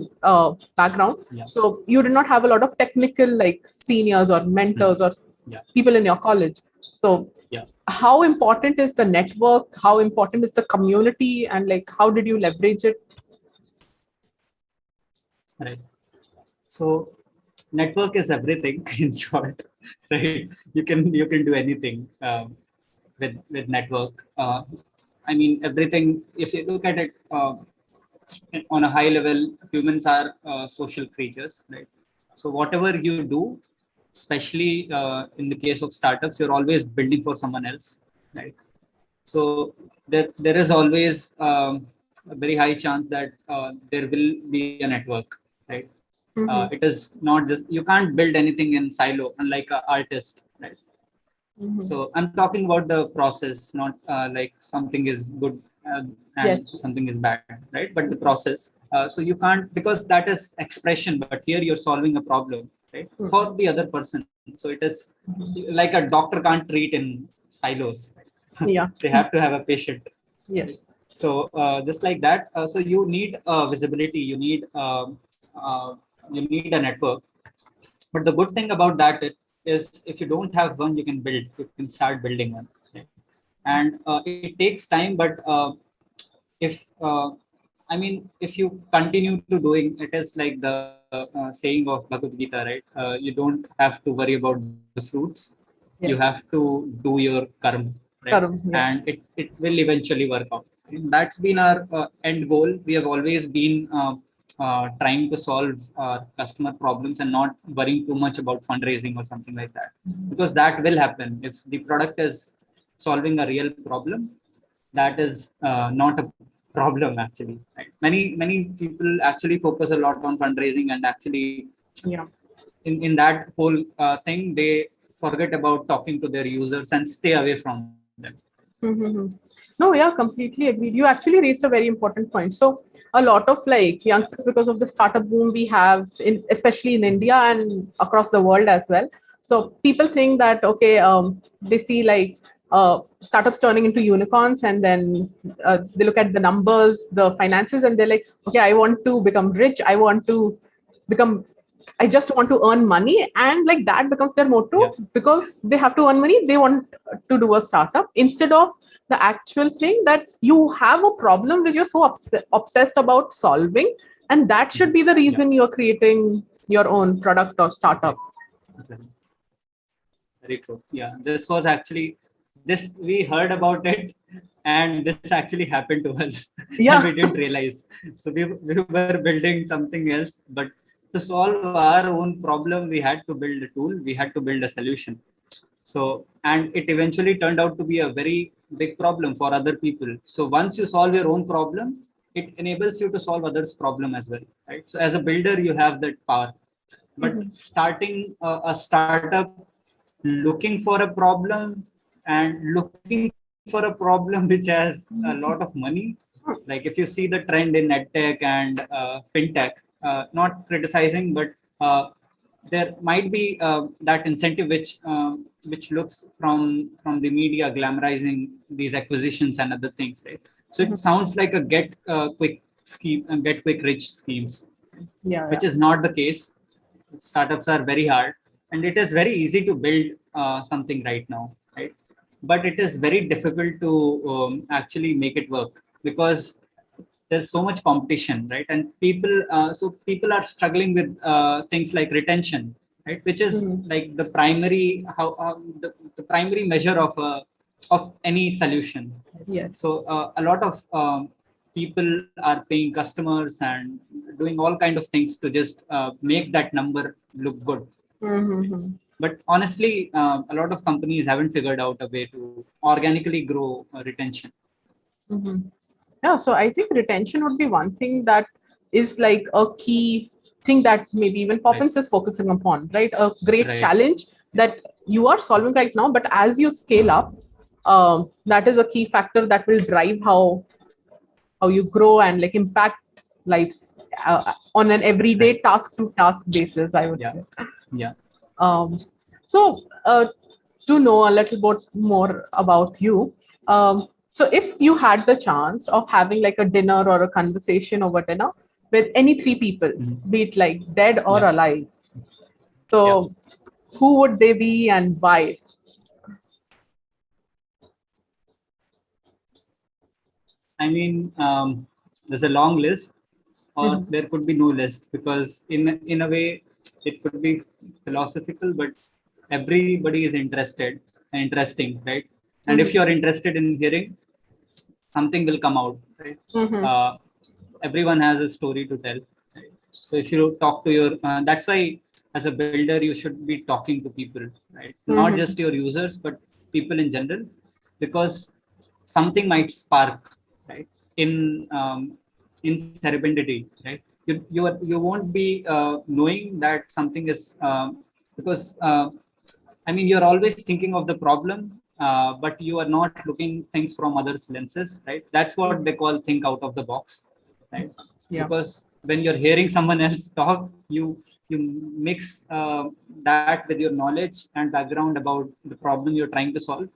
background, Yeah. so you did not have a lot of technical like seniors or Mhm. mentors or Yeah. people in your college. So Yeah. how important is the network? How important is the community? And like how did you leverage it? Right. So network is everything in short, right? You can do anything with network. I mean, everything. If you look at it on a high level, humans are social creatures, right? So whatever you do, especially in the case of startups, you're always building for someone else, right? So there is always a very high chance that there will be a network, right? Mm-hmm. It is not just, you can't build anything in silo, unlike an artist, right? Mm-hmm. So I'm talking about the process, not like something is good and Yes. something is bad, right? But the process, so you can't, because that is expression, but here you're solving a problem, right, for the other person. So it is like a doctor can't treat in silos. Yeah. They have to have a patient. Yes. So just like that, so you need visibility, you need a network. But the good thing about that is, if you don't have one, you can start building one, right? And it takes time, but if I mean, if you continue to doing, it is like the saying of Bhagavad Gita, right? You don't have to worry about the fruits, you have Yeah. to do your karma, right? And Yeah. it will eventually work out. And that's been our end goal. We have always been trying to solve customer problems and not worrying too much about fundraising or something like that, because that will happen if the product is solving a real problem. That is not a problem actually, right? Many people actually focus a lot on fundraising, and actually Yeah. in that whole thing, they forget about talking to their users and stay away from them. Mm-hmm. No, yeah, completely agreed. You actually raised a very important point. So a lot of like Yeah, youngsters, because of the startup boom we have in, especially in India and across the world as well. So people think that okay, they see like startups turning into unicorns, and then they look at the numbers, the finances, and they're like, okay, I want to become rich. I want to become I just want to earn money, and like that becomes their yeah, motto. Because they have to earn money, they want to do a startup instead of the actual thing that you have a problem which you're so obsessed about solving, and that should be the yeah, reason you're creating your own product or startup. exactly, exactly. Very true. Yeah, this was actually, this we heard about it, and this actually happened to us, and we Yeah. didn't realize. So we were building something else, but to solve our own problem, we had to build a tool. We had to build a solution. So, and it eventually turned out to be a very big problem for other people. So once you solve your own problem, it enables you to solve others' problem as well, right? So as a builder, you have that power. But Mhm. starting a startup, looking for a problem and looking for a problem which has a lot of money, like if you see the trend in edtech and fintech, not criticizing, but uh, there might be that incentive which looks from the media glamorizing these acquisitions and other things, right? So it Mhm. sounds like a quick scheme and get quick rich schemes, Yeah, yeah. which is not the case. Startups are very hard, and it is very easy to build something right now, right? But it is very difficult to actually make it work, because there's so much competition, right? And people are struggling with things like retention, right? Which is Mhm. like the primary the primary measure of any solution. Yes. So a lot of people are paying customers and doing all kind of things to just make that number look good. Mm-hmm. But honestly, a lot of companies haven't figured out a way to organically grow retention. Mm-hmm. Yeah, so I think retention would be one thing that is like a key thing that maybe even Right, Poppins is focusing upon, right? A great right. challenge Yeah, that you are solving right now, but as you scale up, that is a key factor that will drive how you grow and like impact lives on an right. everyday task to task basis, I would Yeah, say. yeah. Um, so, to know a little bit more about you, so if you had the chance of having like a dinner or a conversation over dinner with any three people, Mhm. be it like dead or Yeah, alive, yeah. so who would they be and why? I mean, there's a long list, or Mhm. there could be no list, because in a way it could be philosophical, but everybody is interested and interesting, right? And if Mhm. you're interested in hearing, something will come out, right? Mhm. Uh, Everyone has a story to tell, right? So if you talk to your, that's why as a builder you should be talking to people, right? Not just Mhm. your users, but people in general, because something might spark, right? In in serendipity, right? You won't be knowing that something is because I mean, you're always thinking of the problem but you are not looking things from others' lenses, right? That's what they call think out of the box, right? Yeah. Because when you're hearing someone else talk, you mix that with your knowledge and background about the problem you're trying to solve.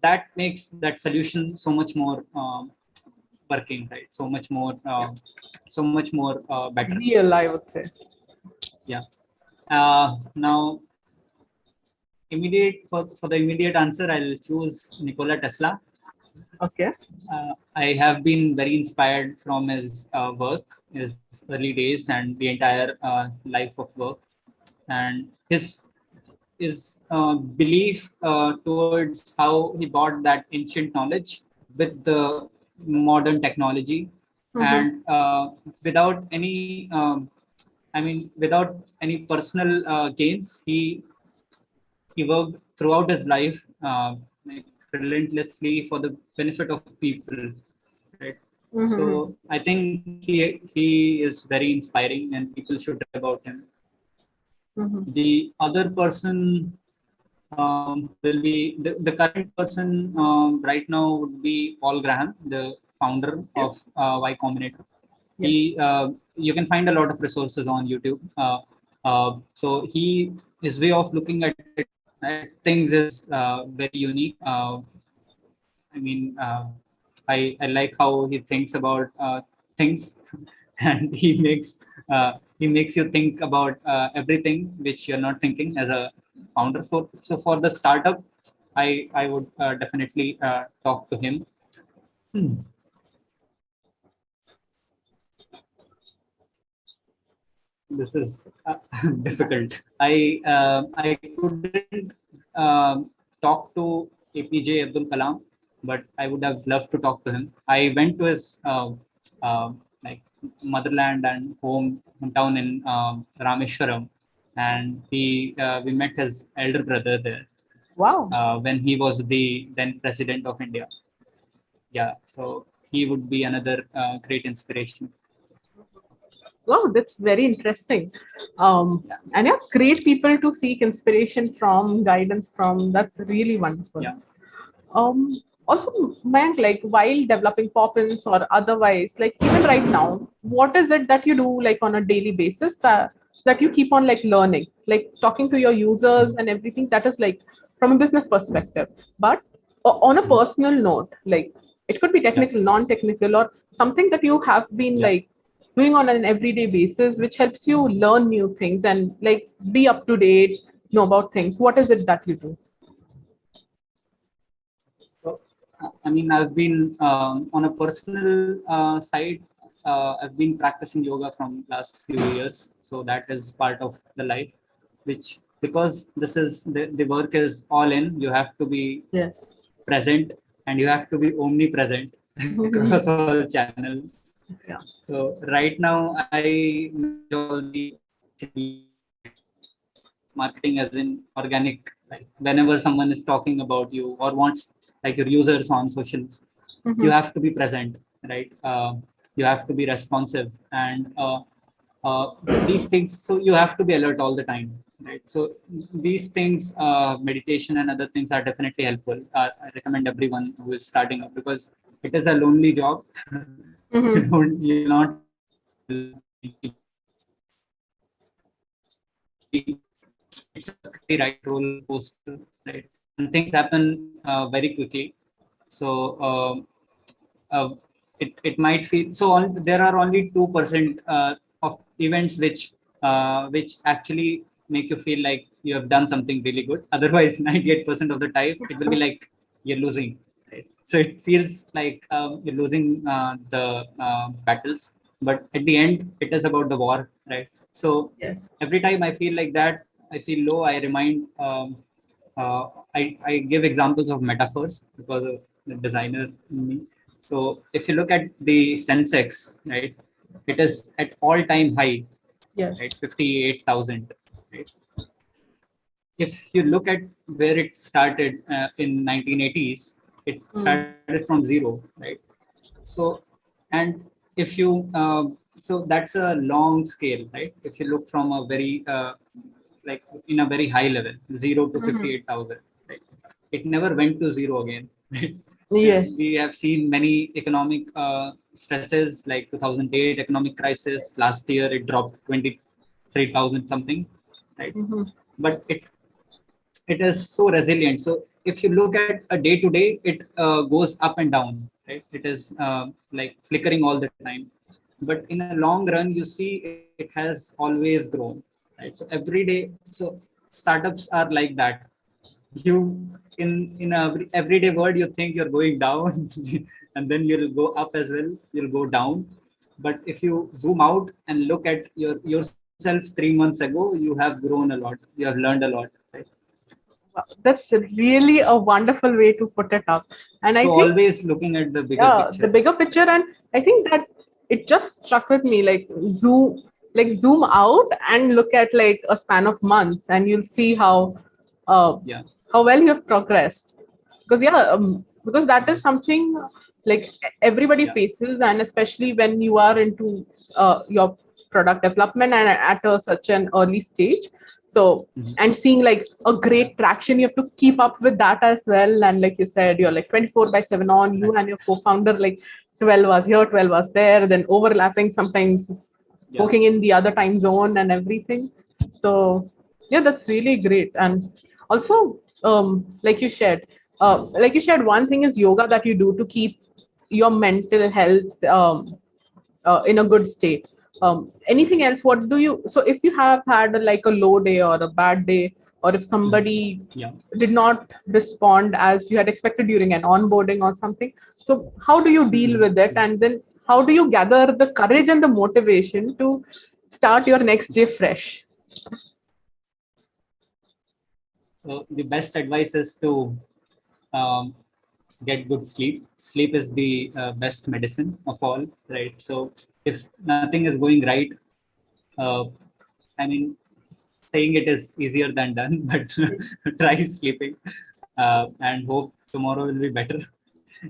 That makes that solution so much more working, right? So much more better. Real, I would say. Yeah. Now, for the immediate answer, I'll choose Nikola Tesla. Okay. I have been very inspired from his work, his early days, and the entire life of work, and his belief towards how he brought that ancient knowledge with the modern technology, Mm-hmm. and without any, without any personal gains, he worked throughout his life, like relentlessly for the benefit of people, right? Mm-hmm. So I think he is very inspiring, and people should read about him. Mm-hmm. The other person will be the current person right now would be Paul Graham, the founder Yeah. of Y Combinator. Yes. You can find a lot of resources on YouTube. So his way of looking at things is very unique. I mean, I like how he thinks about things, and he makes you think about everything which you're not thinking as a founder. For the startup, I would definitely talk to him. Hmm. This is difficult. I couldn't talk to APJ Abdul Kalam, but I would have loved to talk to him. I went to his like motherland and hometown in Rameshwaram, and we met his elder brother there Wow. when he was the then president of India. Yeah, so he would be another great inspiration. Wow, that's very interesting. Yeah, And yeah, great people to seek inspiration from, guidance from. That's really wonderful. yeah. Um, Also, Mayank, like while developing Poppins or otherwise, like even right now, what is it that you do like on a daily basis that you keep on like learning, like talking to your users and everything that is like from a business perspective, but on a personal note, like it could be Yeah. technical, non-technical, or something that you have been Yeah. like doing on an everyday basis, which helps you learn new things and like be up to date, know about things. What is it that you do? So, I mean, I've been on a personal side. I've been practicing yoga from last few years, so that is part of the life. Which because this is the work is all in. You have to be Yes. present, and you have to be omnipresent across all channels. Yeah. So right now, I manage all the marketing as in organic. Like whenever someone is talking about you or wants like your users on socials, you Mhm. have to be present, right? You have to be responsive, and these things. So you have to be alert all the time, right? So these things, meditation and other things are definitely helpful. I recommend everyone who is starting up because it is a lonely job. Mhm. You're not it's a crazy right roller coaster, right? And things happen very quickly. So uh, it might feel so. There are only 2% of events which actually make you feel like you have done something really good. Otherwise, 98% of the time it will be like you're losing. Right? So it feels like you're losing the battles, but at the end, it is about the war, right? So Yes. every time I feel like that, I feel low. I remind. Uh, I give examples of metaphors because of the designer in me. So if you look at the Sensex, right, it is at all-time high, right, Yes. 58,000. Right. If you look at where it started in 1980s, it Mm. started from zero, right? So, and if you so that's a long scale, right? If you look from a very like in a very high level, zero to Mhm. 58,000, right? it never went to zero again. Right? Yes. We have seen many economic stresses like 2008 economic crisis. Last year it dropped 23,000 something, right? Mm-hmm. But it is so resilient. So if you look at a day to day, it goes up and down, right? It is like flickering all the time. But in a long run, you see it has always grown, right? So every day, so startups are like that. You in a everyday world, you think you're going down, and then you'll go up as well. You'll go down. But if you zoom out and look at yourself 3 months ago, you have grown a lot. You have learned a lot, right? Wow, that's really a wonderful way to put it up. And I So think, always looking at the bigger yeah, the picture. bigger picture, and I think that it just struck with me, zoom out and look at like a span of months, and you'll see uh, Yeah. how well you have progressed. Because because that is something like everybody Yeah. faces, and especially when you are into your product development and at such an early stage. So, Mhm. and seeing like a great traction, you have to keep up with that as well. And like you said, you're like 24/7 on, you Right. and your co-founder, like 12 hours here, 12 hours there, then overlapping, sometimes Yeah. working in the other time zone and everything. So yeah, that's really great. And also, like you shared, one thing is yoga that you do to keep your mental health in a good state. Anything else? What do you? So if you have had like a low day or a bad day, or if Mhm. somebody Yeah. did not respond as you had expected during an onboarding or something, so how do you deal Mhm. with it? And then how do you gather the courage and the motivation to start your next day fresh? So the best advice is to um, get good sleep. Sleep is the best medicine of all, right? So if nothing is going right, uh, I mean, saying it is easier than done, but try sleeping and hope tomorrow will be better.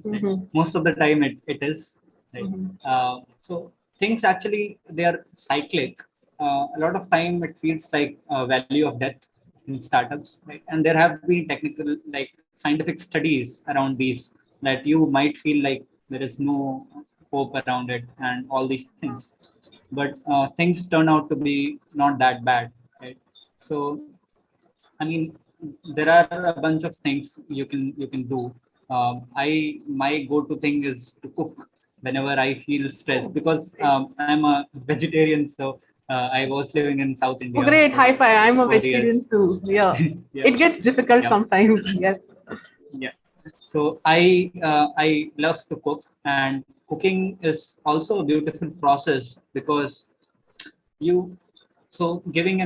Mm-hmm. Most of the time, it is. Right? Mm-hmm. So things actually they are cyclic. A lot of time it feels like a value of death in startups, right? And there have been technical, like scientific studies around these that you might feel like there is no hope around it and all these things, but things turn out to be not that bad, right? So I mean, there are a bunch of things you can do. I my go-to thing is to cook whenever I feel stressed because I'm a vegetarian. So I was living in South Oh, India great. for High five. I'm a 4 years. vegetarian too. Yeah. Yeah, It gets difficult yeah, sometimes. Yes. yeah. So I love to cook, and cooking is also a beautiful process because you giving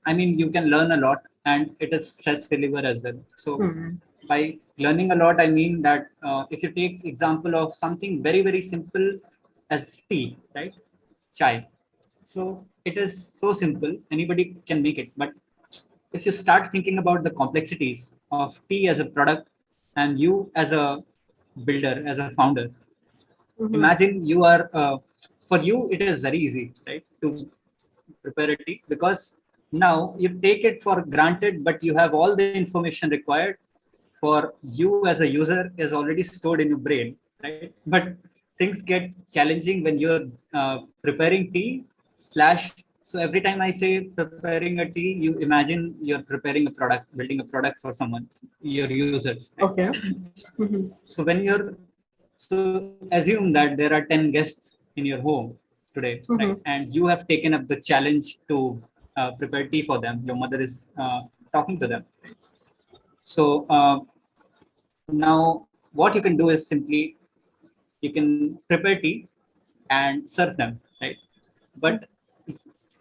I mean you can learn a lot and it is stress reliever as well. So Hmm. by learning a lot, I mean that if you take example of something very very simple as tea, right? Chai. So it is so simple, anybody can make it. But if you start thinking about the complexities of tea as a product and you as a builder, as a founder, Mm-hmm. imagine you are for you it is very easy, right, to prepare a tea because now you take it for granted, but you have all the information required for you as a user is already stored in your brain, right? But things get challenging when you're preparing tea slash. So every time I say preparing a tea, you imagine you're preparing a product, building a product for someone, your users, right? Okay. Mm-hmm. So when you're so assume that there are 10 guests in your home today, right? Mm-hmm. And you have taken up the challenge to prepare tea for them. Your mother is talking to them. So now what you can do is simply you can prepare tea and serve them, right? But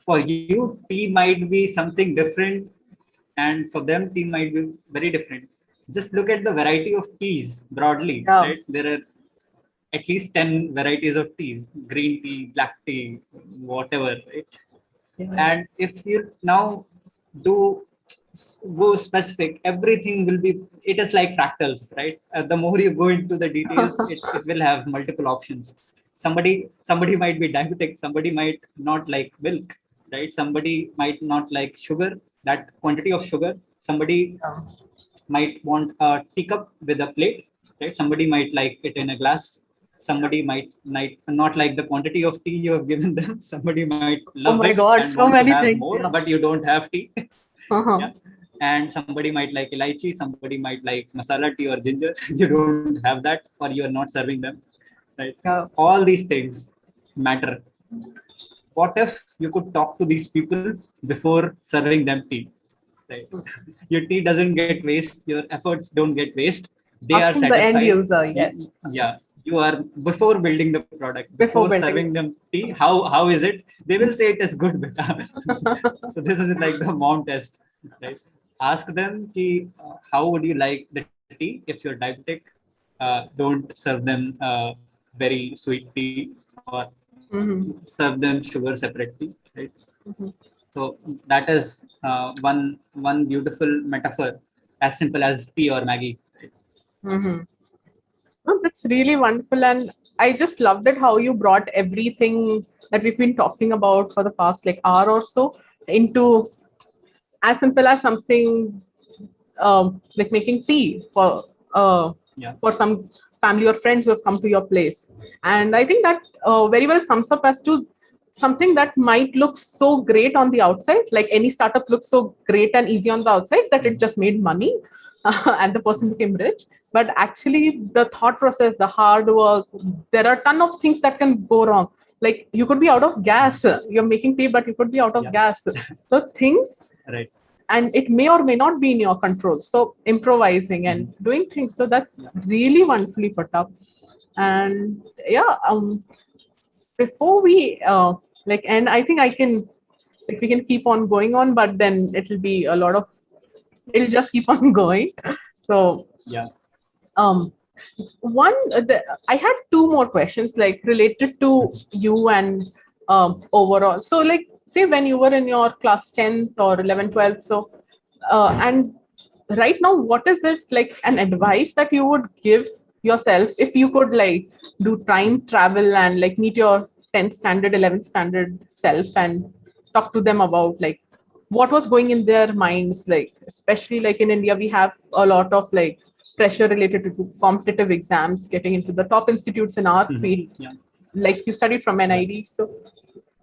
for you, tea might be something different, and for them, tea might be very different. Just look at the variety of teas broadly, Yeah. right? There are at least 10 varieties of teas, green tea, black tea, whatever, right? Yeah. And if you now do go specific, everything will be, it is like fractals, right? The more you go into the details, it will have multiple options. Somebody might be diabetic, somebody might not like milk, right? Somebody might not like sugar, that quantity of sugar. Somebody Yeah. might want a teacup with a plate, right? Somebody might like it in a glass. Somebody might not like the quantity of tea you have given them. Somebody might Oh love my it God, and so want to many have things. more, Yeah. but you don't have tea. Uh-huh. Yeah. And somebody might like elaichi, somebody might like masala tea or ginger. You don't have that, or you are not serving them, right? Yeah. All these things matter. What if you could talk to these people before serving them tea? Right? Your tea doesn't get waste, your efforts don't get waste. They are Asking the end satisfied. user, yes, Yeah, you are before building the product, before before building serving it. them tea. How is it? They will say it is good, beta. So this is like the mom test, right? Ask them, ki, how would you like the tea if you're diabetic? Don't serve them very sweet tea or Mhm. serve them sugar separately, right? Mhm. So that is one beautiful metaphor, as simple as tea or Maggie. Right? Mhm. No, that's really wonderful. And I just loved it how you brought everything that we've been talking about for the past like hour or so into as simple as something like making tea uh, Yeah. for some family or friends who have come to your place. And I think that very well sums up as to something that might look so great on the outside, like any startup looks so great and easy on the outside that it just made money and the person became rich. But actually, the thought process, the hard work, there are a ton of things that can go wrong. Like you could be out of gas, you're making tea, but you could be out of Yeah. gas. So things, Right. and it may or may not be in your control, so improvising and doing things, so that's Yeah. really wonderfully put up. And yeah, before we like end, I think I can, like, we can keep on going on, but then it'll be a lot of, it'll just keep on going. So Yeah. um I had two more questions, like related to you and overall. So, like, say when you were in your class 10th or 11th, 12th, so and right now, what is it like an advice that you would give yourself if you could like do time travel and like meet your 10th standard, 11th standard self and talk to them about like what was going in their minds, like especially like in India we have a lot of like pressure related to competitive exams, getting into the top institutes in our field. Yeah. Like you studied from Yeah. NID, so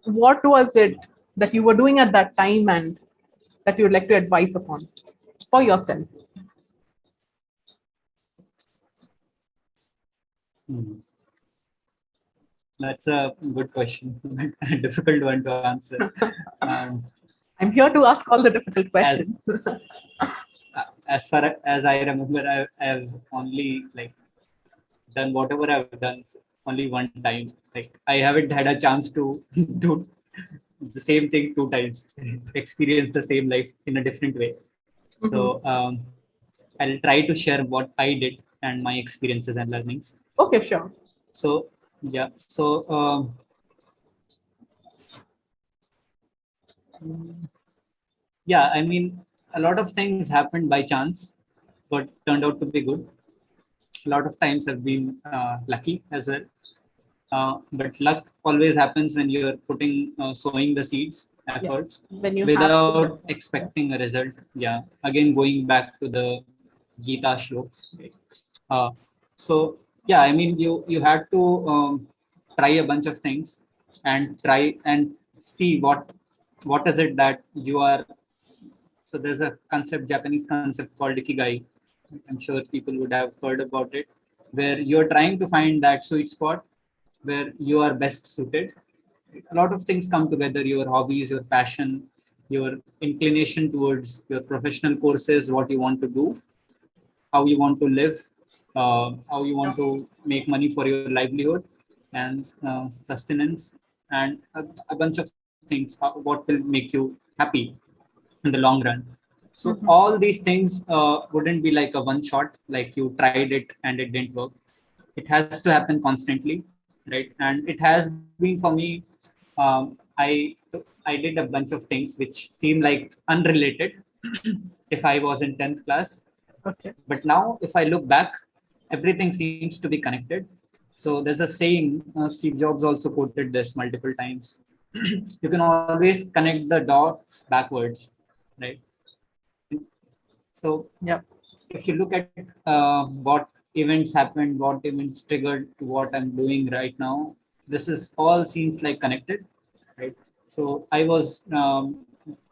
what was it that you were doing at that time and that you would like to advise upon for yourself? Hmm. That's a good question, a difficult one to answer. Um, I'm here to ask all the difficult as questions. as far as I remember, I've only like done whatever I've done only one time. Like I haven't had a chance to do the same thing two times, experience the same life in a different way. Mhm. So I'll try to share what I did and my experiences and learnings. Okay, sure. So yeah, so yeah, I mean, a lot of things happened by chance, but turned out to be good. A lot of times have been lucky as well. But luck always happens when you're sowing the seeds, Yeah. efforts, When you have to without get that. Yes. expecting a result. Yeah. Again, going back to the Gita shloks. Right? Uh, so yeah, I mean, you had to try a bunch of things and try and see what is it that you are. So there's a concept, Japanese concept called ikigai. I'm sure people would have heard about it, where you're trying to find that sweet spot where you are best suited. A lot of things come together: your hobbies, your passion, your inclination towards your professional courses, what you want to do, how you want to live, how you want to make money for your livelihood and sustenance, and a bunch of things, what will make you happy in the long run. So Mhm. all these things wouldn't be like a one shot, like you tried it and it didn't work. It has to happen constantly, right? And it has been for me. I did a bunch of things which seem like unrelated if I was in 10th class, Okay. but now if I look back, everything seems to be connected. So there's a saying, Steve Jobs also quoted this multiple times. You can always connect the dots backwards, right? So Yeah. if you look at what events happened, what events triggered to what I'm doing right now, this is all seems like connected, right? So I was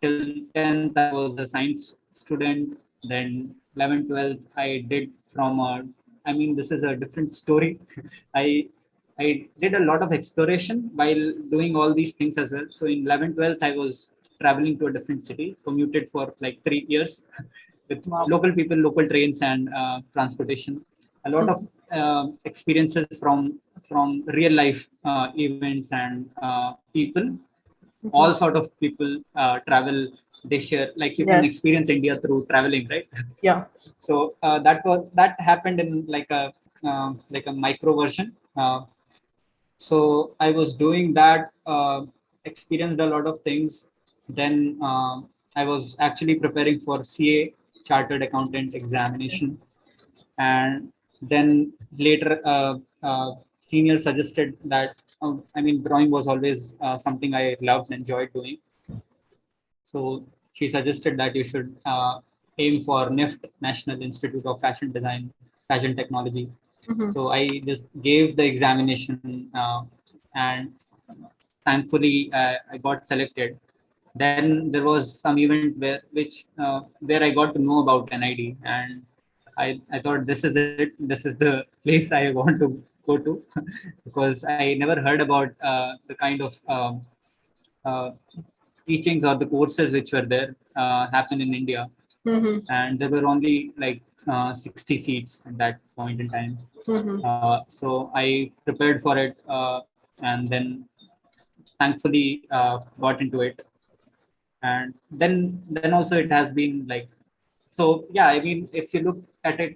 till 10th, I was a science student. Then 11th, 12th, I did from a, I mean, this is a different story. I I did a lot of exploration while doing all these things as well. So in 11th, 12th, I was traveling to a different city, commuted for like 3 years with Wow. local people, local trains, and transportation. A lot of experiences from real life events and people. All Mhm. sort of people travel. They share, like you can Yes. experience India through traveling, right? Yeah. So that happened in like a micro version. So I was doing that, experienced a lot of things. Then I was actually preparing for CA, Chartered Accountant examination, and then later senior suggested that I mean drawing was always something I loved and enjoyed doing. So she suggested that you should aim for NIFT, National Institute of Fashion Design, Fashion Technology. Mhm. So I just gave the examination, and thankfully I got selected. Then there was some event where I got to know about NID, and I thought this is it. This is the place I want to go to because I never heard about the kind of uh, teachings or the courses which were there happen in India, Mhm. and there were only like 60 seats at that point in time. Mhm. So I prepared for it, and then thankfully got into it. And then also it has been like, so yeah, I mean, if you look at it,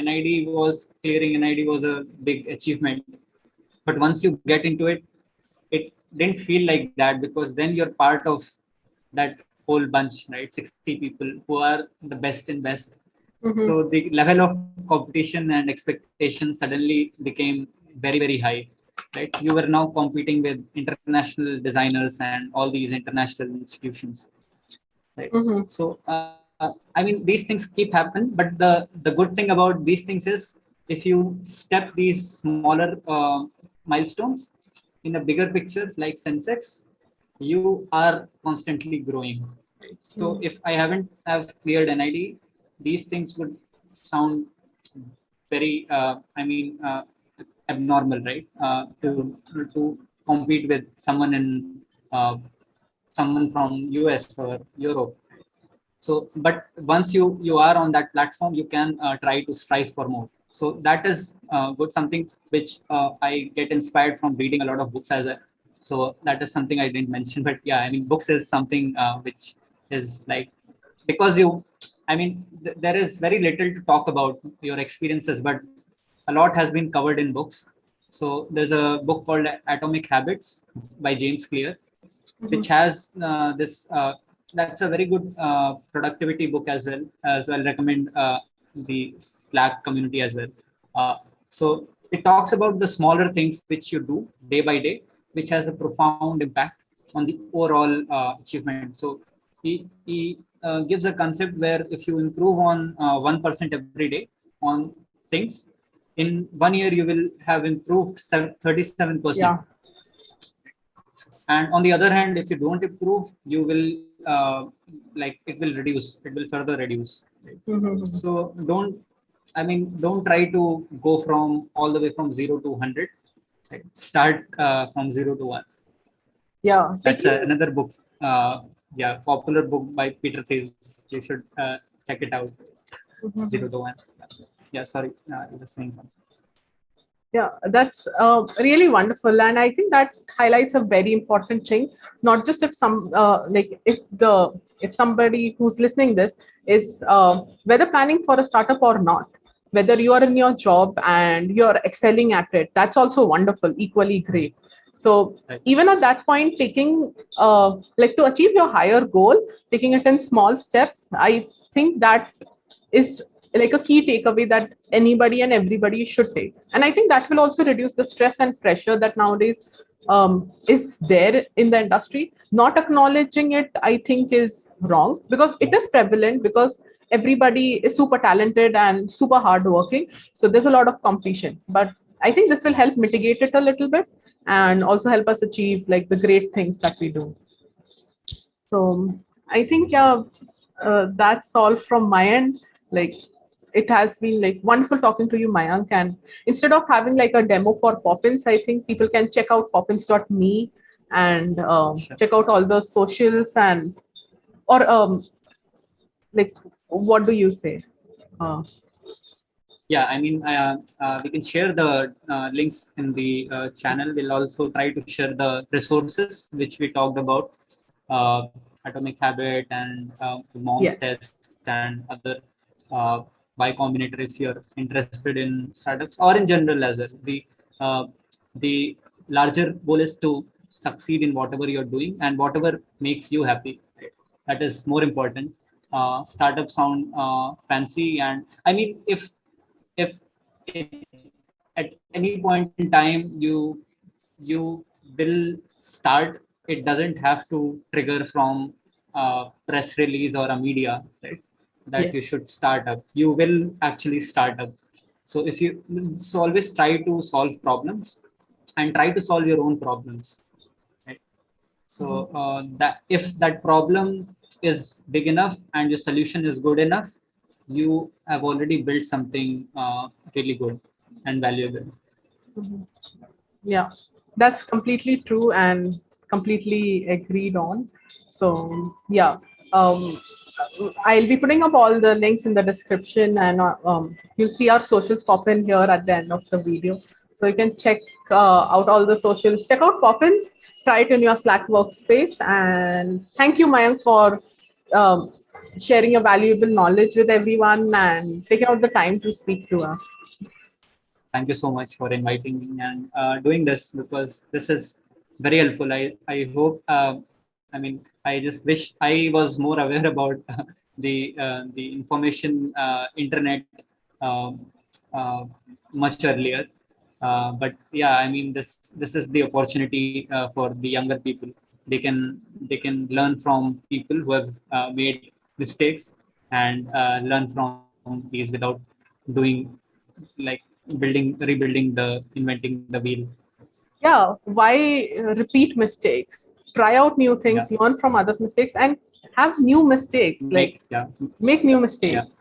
NID was clearing NID was a big achievement. But once you get into it, it didn't feel like that because then you're part of that whole bunch, right? 60 people who are the best in best. Mhm. So the level of competition and expectation suddenly became very, very high, right? You were now competing with international designers and all these international institutions, right? Mhm. So I mean, these things keep happen, but the good thing about these things is if you step these smaller milestones in a bigger picture like Sensex, you are constantly growing. Right? So Mhm. if I haven't have cleared NID, these things would sound very, I mean, abnormal, right? To compete with someone in someone from US or Europe. So, but once you are on that platform, you can try to strive for more. So that is good, something which I get inspired from reading a lot of books as well. So that is something I didn't mention, but yeah, I mean, books is something which is like, because I mean, there is very little to talk about your experiences, but a lot has been covered in books. So there's a book called Atomic Habits by James Clear, which Mhm. has this. That's a very good productivity book as well. As I'll recommend the Slack community as well. So it talks about the smaller things which you do day by day, which has a profound impact on the overall achievement. So he gives a concept where if you improve on 1% every day on things, in 1 year you will have improved 37%. Yeah. And on the other hand, if you don't improve, you will like it will reduce, it will further reduce, right? Mhm. So don't try to go from all the way from 0 to 100, right? Start from 0 to 1. Yeah. That's Taking. another book, yeah, popular book by Peter Thiels. You should check it out. 0 Mhm. to 1. Yeah, sorry, I was saying something. Yeah, that's really wonderful, and I think that highlights a very important thing. Not just if like if somebody who's listening this is whether planning for a startup or not, whether you are in your job and you're excelling at it, that's also wonderful, equally great. So Right. even at that point, taking like to achieve your higher goal, taking it in small steps, I think that is like a key takeaway that anybody and everybody should take. And I think that will also reduce the stress and pressure that nowadays is there in the industry. Not acknowledging it, I think, is wrong because it is prevalent. Because everybody is super talented and super hardworking. So there's a lot of competition. But I think this will help mitigate it a little bit and also help us achieve like the great things that we do. So I think yeah, that's all from my end. Like it has been like wonderful talking to you, Mayank. And instead of having like a demo for Poppins, I think people can check out poppins.me and Sure. check out all the socials and or like what do you say? Uh, Yeah, I mean, we can share the links in the channel. We'll also try to share the resources which we talked about, Atomic Habit and the yeah. Mom's Test and other uh, Y Combinator if you're interested in startups or in general as well. The larger goal is to succeed in whatever you're doing and whatever makes you happy. Right? That is more important. Startups sound fancy, and I mean, if at any point in time you will start, it doesn't have to trigger from a press release or a media, right? That Yeah. you should start up, you will actually start up. So if you, so always try to solve problems and try to solve your own problems, right? So that if that problem is big enough and your solution is good enough, you have already built something really good and valuable. Mhm. Yeah, that's completely true and completely agreed on. So yeah, um, I'll be putting up all the links in the description, and you'll see our socials pop in here at the end of the video. So you can check out all the socials. Check out Poppins. Try it in your Slack workspace. And thank you, Mayank, for um, sharing your valuable knowledge with everyone and taking out the time to speak to us. Thank you so much for inviting me and doing this, because this is very helpful. I hope, I mean, I just wish I was more aware about the information internet um, uh, much earlier. But yeah, I mean, this is the opportunity for the younger people. They can learn from people who have made mistakes and learn from these without doing like rebuilding inventing the wheel. Yeah, why repeat mistakes? Try out new Yeah, things, learn from others' mistakes, and have new mistakes. make Like yeah make new yeah mistakes.